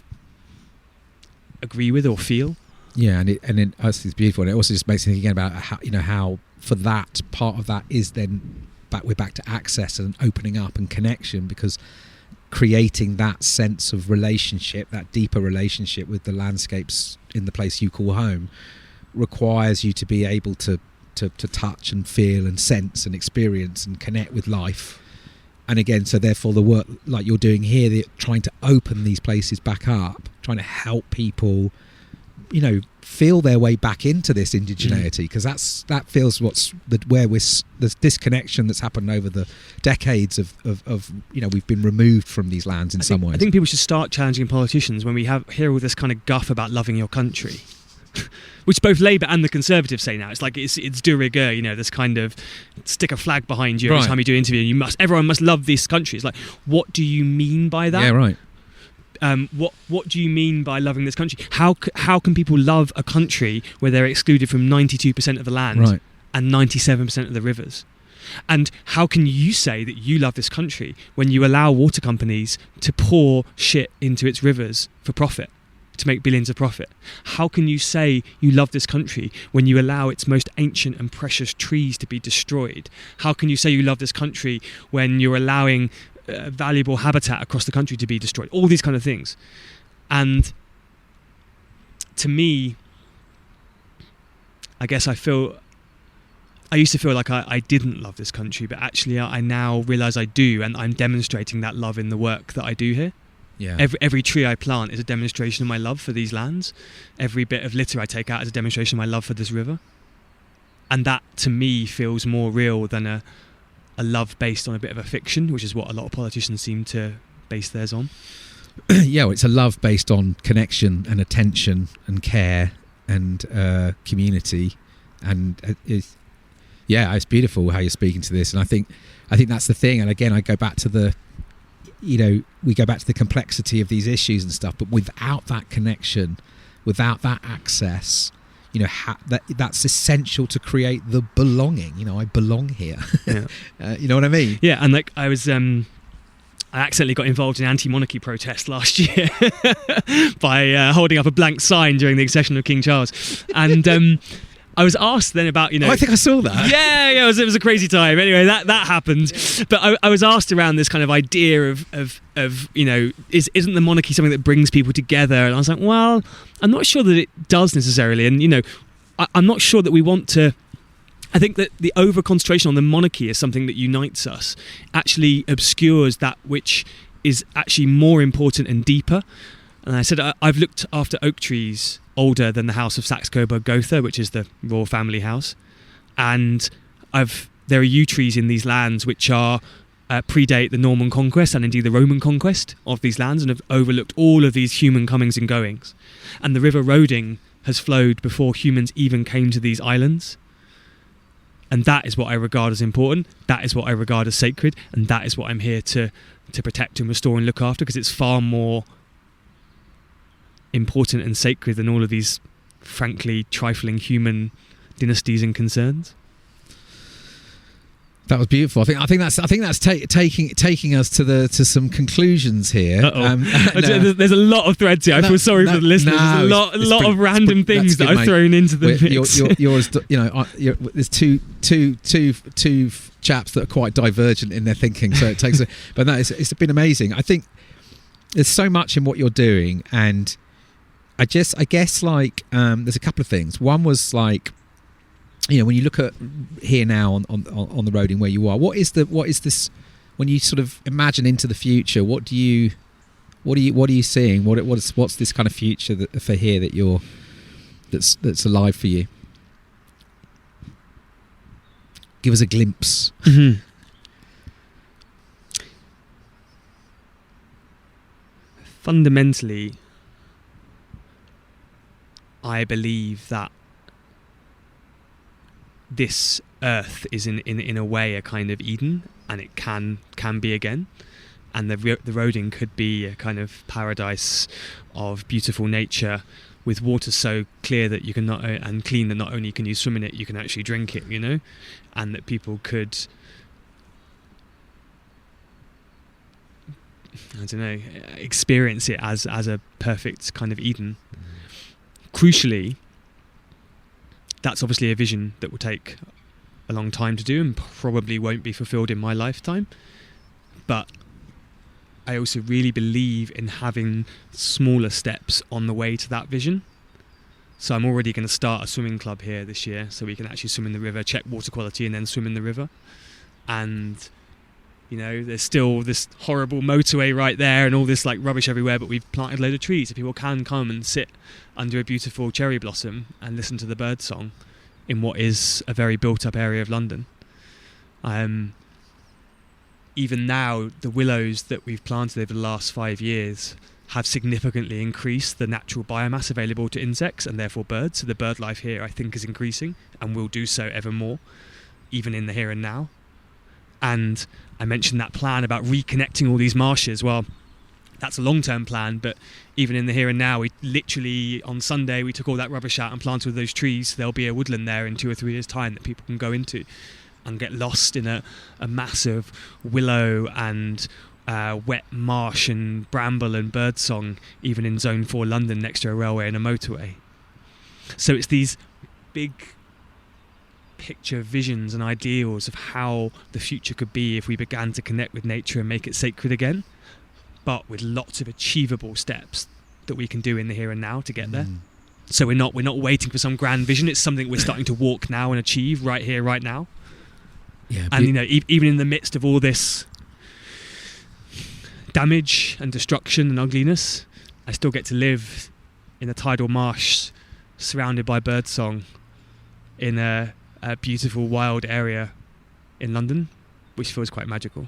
agree with or feel. Yeah, and it's beautiful, and it also just makes me think again about how for that part of that is then we're back to access and opening up and connection, because creating that sense of relationship, that deeper relationship with the landscapes in the place you call home, requires you to be able to touch and feel and sense and experience and connect with life. And again, so therefore the work like you're doing here, trying to open these places back up, trying to help people, feel their way back into this indigeneity, because that feels where there's disconnection that's happened over the decades of we've been removed from these lands in some ways. I think people should start challenging politicians when we hear all this kind of guff about loving your country. Which both Labour and the Conservatives say now. It's like it's de rigueur, this kind of stick a flag behind you every time you do an interview. Everyone must love this country. It's like, what do you mean by that? Yeah, right. What do you mean by loving this country? How can people love a country where they're excluded from 92% of the land and 97% of the rivers? And how can you say that you love this country when you allow water companies to pour shit into its rivers for profit? to make billions of profit? How can you say you love this country when you allow its most ancient and precious trees to be destroyed? How can you say you love this country when you're allowing valuable habitat across the country to be destroyed? All these kind of things. And to me, I guess I used to feel like I didn't love this country, but actually I now realise I do, and I'm demonstrating that love in the work that I do here. Yeah. Every tree I plant is a demonstration of my love for these lands. Every bit of litter I take out is a demonstration of my love for this river. And that, to me, feels more real than a love based on a bit of a fiction, which is what a lot of politicians seem to base theirs on. Yeah, well, it's a love based on connection and attention and care and community, and it's beautiful how you're speaking to this. And I think that's the thing. And again, I go back to we go back to the complexity of these issues and stuff. But without that connection, without that access, that's essential to create the belonging. I belong here. Yeah. You know what I mean? Yeah, and like I accidentally got involved in anti-monarchy protest last year by holding up a blank sign during the accession of King Charles, and I was asked then about I think I saw that. Yeah, it was a crazy time. Anyway, that happened, but I was asked around this kind of idea of isn't the monarchy something that brings people together? And I was like, well, I'm not sure that it does necessarily, and I'm not sure that we want to. I think that the over-concentration on the monarchy as something that unites us actually obscures that which is actually more important and deeper. And I said, I've looked after oak trees older than the house of Saxe-Coburg-Gotha, which is the royal family house. And there are yew trees in these lands which are predate the Norman conquest and indeed the Roman conquest of these lands, and have overlooked all of these human comings and goings. And the River Roding has flowed before humans even came to these islands. And that is what I regard as important. That is what I regard as sacred. And that is what I'm here to protect and restore and look after, because it's far more important and sacred than all of these, frankly, trifling human dynasties and concerns. That was beautiful. I think that's taking us to some conclusions here. There's a lot of threads here. I feel sorry for the listeners. There's a lot of random things that I've thrown into the mix. There's two chaps that are quite divergent in their thinking, so it takes. But no, it's been amazing. I think there's so much in what you're doing, and I guess there's a couple of things. One was like, when you look at here now on the road in where you are, what is this when you sort of imagine into the future? What are you seeing? What's this kind of future for here that's alive for you? Give us a glimpse. Mm-hmm. Fundamentally, I believe that this earth is in a way a kind of Eden, and it can be again, and the Roding could be a kind of paradise of beautiful nature with water so clear that you can and clean that not only can you swim in it, you can actually drink it, and that people could, I don't know, experience it as a perfect kind of Eden. Crucially, that's obviously a vision that will take a long time to do and probably won't be fulfilled in my lifetime. But I also really believe in having smaller steps on the way to that vision. So I'm already going to start a swimming club here this year, so we can actually swim in the river, check water quality, and then swim in the river. And there's still this horrible motorway right there and all this like rubbish everywhere, but we've planted a load of trees so people can come and sit under a beautiful cherry blossom and listen to the bird song in what is a very built up area of London. Even now, the willows that we've planted over the last 5 years have significantly increased the natural biomass available to insects and therefore birds. So the bird life here, I think, is increasing and will do so ever more, even in the here and now. And I mentioned that plan about reconnecting all these marshes. Well, that's a long-term plan, but even in the here and now, we literally, on Sunday, we took all that rubbish out and planted those trees. There'll be a woodland there in 2 or 3 years' time that people can go into and get lost in a massive willow and wet marsh and bramble and birdsong, even in Zone 4 London next to a railway and a motorway. So it's these big picture visions and ideals of how the future could be if we began to connect with nature and make it sacred again, but with lots of achievable steps that we can do in the here and now to get there. So we're not waiting for some grand vision. It's something we're starting to walk now and achieve right here, right now. Yeah, and even in the midst of all this damage and destruction and ugliness, I still get to live in a tidal marsh, surrounded by birdsong, in a beautiful wild area in London, which feels quite magical.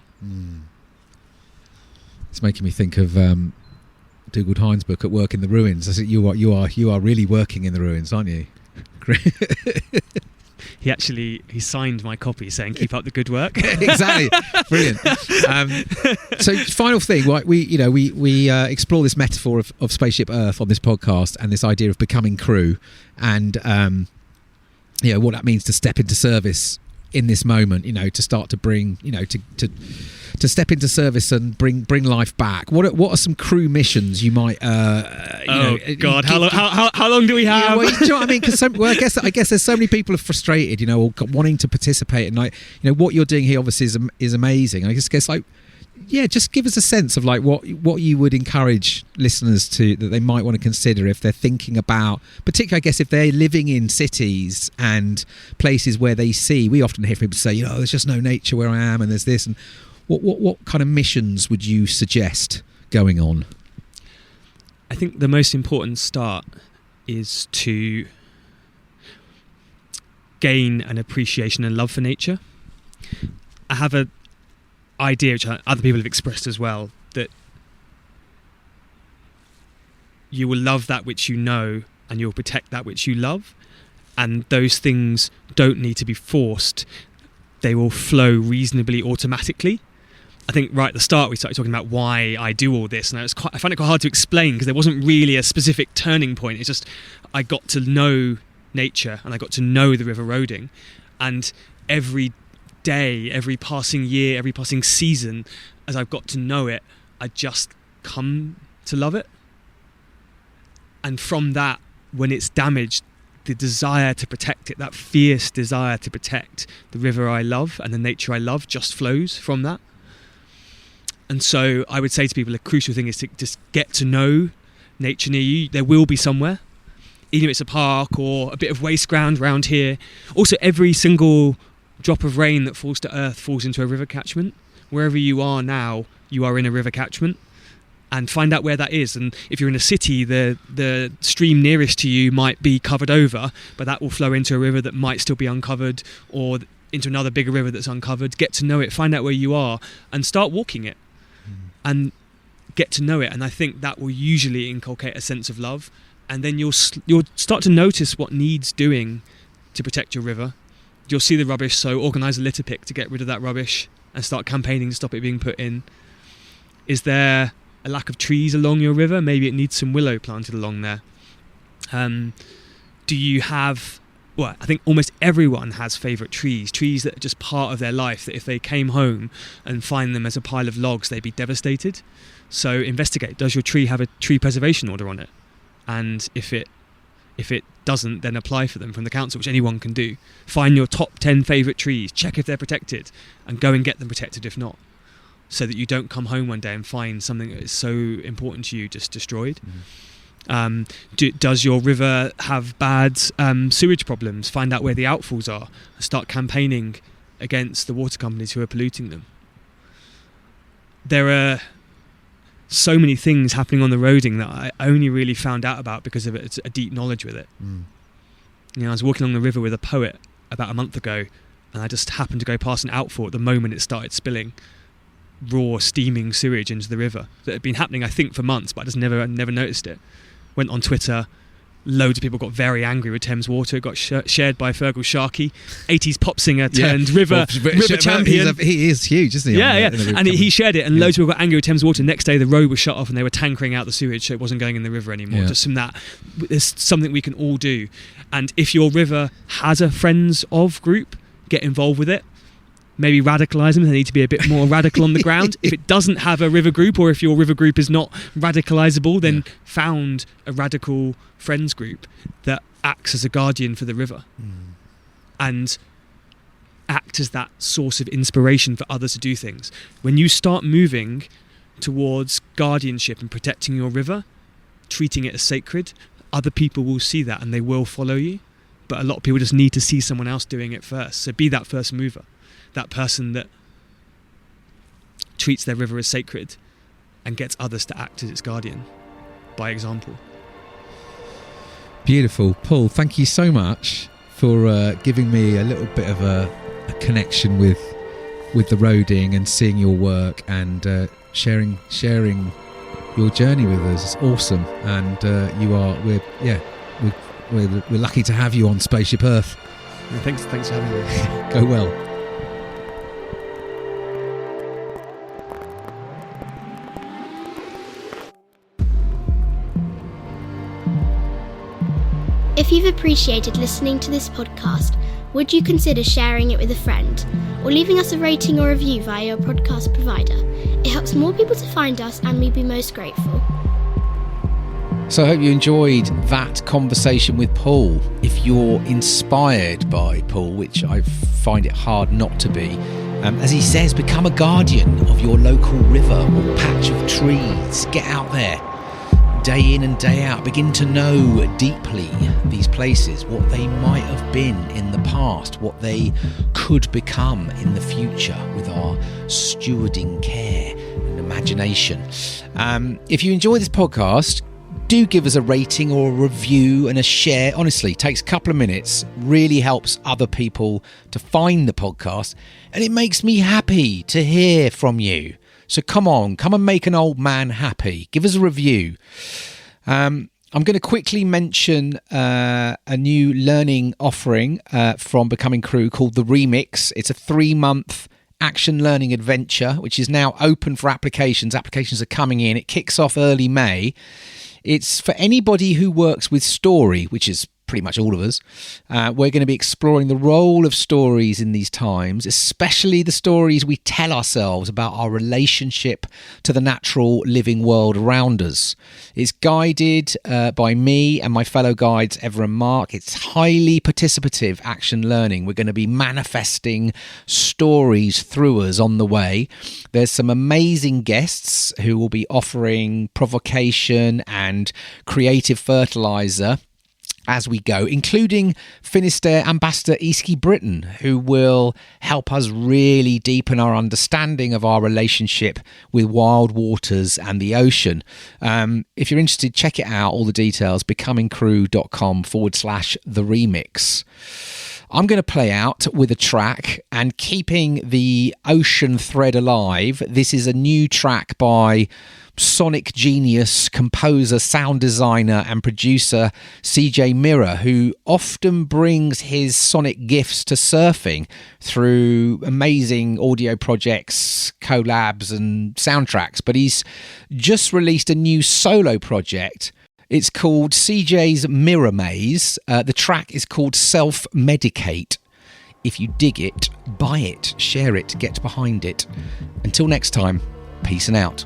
It's making me think of Dougal Hines' book, At Work in the Ruins. I think you are really working in the ruins, aren't you? He signed my copy saying keep up the good work. Exactly. Brilliant. So final thing, right, we explore this metaphor of Spaceship Earth on this podcast, and this idea of becoming crew, and what that means to step into service in this moment, to start to bring, to step into service and bring life back. What are some crew missions you might? God, how long do we have? Do you know what I mean? Because I guess there's so many people are frustrated, or wanting to participate, and what you're doing here obviously is amazing. I guess just give us a sense of what you would encourage listeners that they might want to consider if they're thinking about, particularly I guess if they're living in cities and places where we often hear people say, there's just no nature where I am, and there's this, and what kind of missions would you suggest going on? I think the most important start is to gain an appreciation and love for nature. I have an idea, which other people have expressed as well, that you will love that which you know and you'll protect that which you love, and those things don't need to be forced. They will flow reasonably automatically. I think right at the start we started talking about why I do all this, and I find it quite hard to explain because there wasn't really a specific turning point. It's just I got to know nature and I got to know the River Roding, and every day, every passing year, every passing season, as I've got to know it, I just come to love it. And from that, when it's damaged, the desire to protect it, that fierce desire to protect the river I love and the nature I love, just flows from that. And so I would say to people, a crucial thing is to just get to know nature near you. There will be somewhere, even if it's a park or a bit of waste ground around here. Also, every single drop of rain that falls to earth falls into a river catchment. Wherever you are now, you are in a river catchment, and find out where that is. And if you're in a city, the stream nearest to you might be covered over, but that will flow into a river that might still be uncovered, or into another bigger river that's uncovered. Get to know it, find out where you are, and start walking it, and get to know it. And I think that will usually inculcate a sense of love, and then you'll start to notice what needs doing to protect your river. You'll see the rubbish, so organise a litter pick to get rid of that rubbish and start campaigning to stop it being put in. Is there a lack of trees along your river? Maybe it needs some willow planted along there. Do you have... Well, I think almost everyone has favourite trees that are just part of their life, that if they came home and find them as a pile of logs, they'd be devastated. So investigate, does your tree have a tree preservation order on it? And if it doesn't, then apply for them from the council, which anyone can do. Find your top 10 favourite trees, check if they're protected, and go and get them protected if not, so that you don't come home one day and find something that is so important to you just destroyed. Does your river have bad sewage problems? Find out where the outfalls are and start campaigning against the water companies who are polluting them. There are so many things happening on the Roding that I only really found out about because of a deep knowledge with it. I was walking along the river with a poet about a month ago, and I just happened to go past an outfall at the moment it started spilling raw, steaming sewage into the river that had been happening, I think, for months, but I just never noticed it. Went on Twitter, loads of people got very angry with Thames Water. It got shared by Fergal Sharkey, 80s pop singer turned river champion. He is huge, isn't he? And he shared it, and loads of people got angry with Thames Water. Next day the road was shut off and they were tankering out the sewage, so it wasn't going in the river anymore. Just from that, there's something we can all do. And if your river has a Friends of group, get involved with it. maybe radicalise them. They need to be a bit more radical on the ground. If it doesn't have a river group, or if your river group is not radicalisable, then found a radical friends group that acts as a guardian for the river and act as that source of inspiration for others to do things. When you start moving towards guardianship and protecting your river, treating it as sacred, other people will see that and they will follow you. But a lot of people just need to see someone else doing it first. So be that first mover, that person that treats their river as sacred and gets others to act as its guardian by example. Beautiful. Paul, thank you so much for giving me a little bit of a connection with the roading and seeing your work and sharing your journey with us. It's awesome. And we're lucky to have you on Spaceship Earth. Thanks for having me. Go well. If you've appreciated listening to this podcast, would you consider sharing it with a friend or leaving us a rating or review via your podcast provider? It helps more people to find us and we'd be most grateful. So I hope you enjoyed that conversation with Paul. If you're inspired by Paul, which I find it hard not to be, as he says, become a guardian of your local river or patch of trees. Get out there, day in and day out. Begin to know deeply these places, what they might have been in the past, what they could become in the future with our stewarding care and imagination. If you enjoy this podcast, do give us a rating or a review and a share. Honestly, it takes a couple of minutes, really helps other people to find the podcast, and it makes me happy to hear from you. So come and make an old man happy. Give us a review. I'm going to quickly mention a new learning offering from Becoming Crew called The Remix. It's a 3-month action learning adventure, which is now open for applications. Applications are coming in. It kicks off early May. It's for anybody who works with story, which is pretty much all of us. We're going to be exploring the role of stories in these times, especially the stories we tell ourselves about our relationship to the natural living world around us. It's guided by me and my fellow guides, Ever and Mark. It's highly participative action learning. We're going to be manifesting stories through us on the way. There's some amazing guests who will be offering provocation and creative fertilizer as we go, including Finisterre Ambassador Eski Britain, who will help us really deepen our understanding of our relationship with wild waters and the ocean. If you're interested, check it out. All the details, becomingcrew.com/the remix. I'm going to play out with a track and keeping the ocean thread alive. This is a new track by sonic genius, composer, sound designer and producer CJ Mirror, who often brings his sonic gifts to surfing through amazing audio projects, collabs and soundtracks. But he's just released a new solo project. It's called CJ's Mirror Maze. The track is called Self-Medicate. If you dig it, buy it, share it, get behind it. Until next time, peace and out.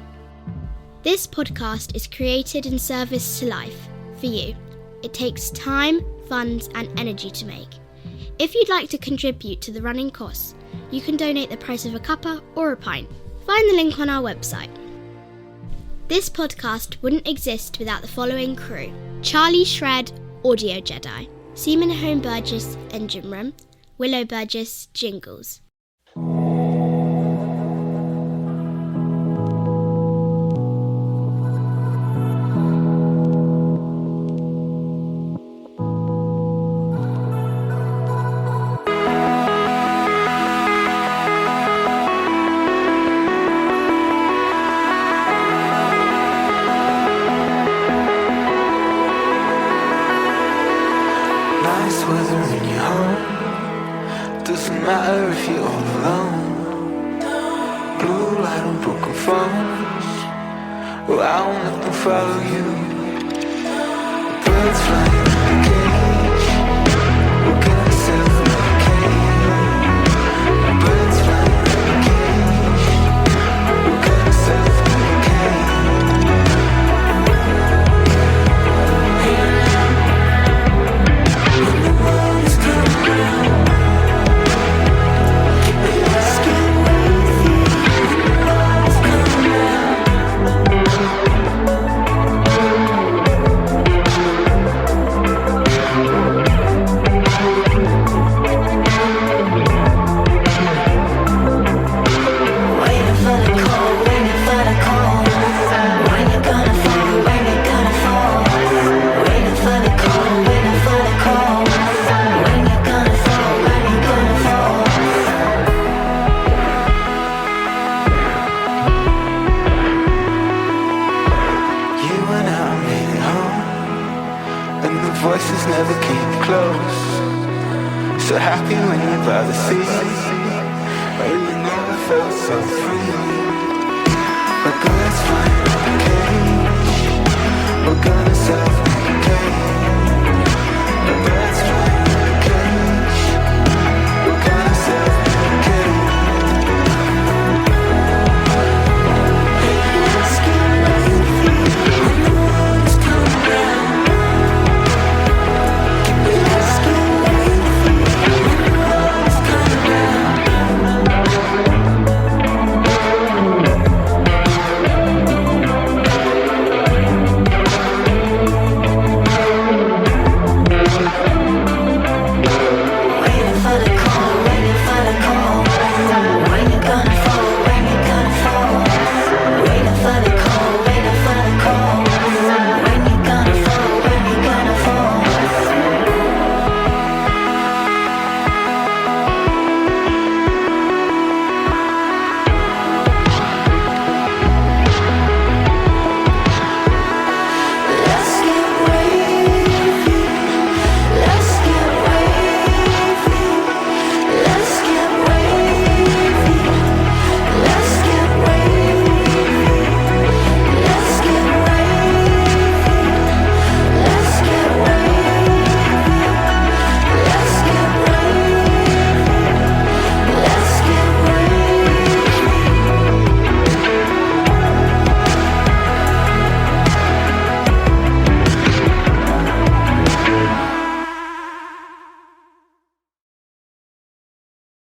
This podcast is created in service to life, for you. It takes time, funds and energy to make. If you'd like to contribute to the running costs, you can donate the price of a cuppa or a pint. Find the link on our website. This podcast wouldn't exist without the following crew: Charlie Shred, Audio Jedi; Seaman Home Burgess, Engine Room; Willow Burgess, Jingles. Doesn't matter if you're all alone. Blue light on broken phones. Well, I won't let them follow you. Birds flying in the cage. We're gonna self-medicate. Birds flying by the sea. Oh, you never felt so free.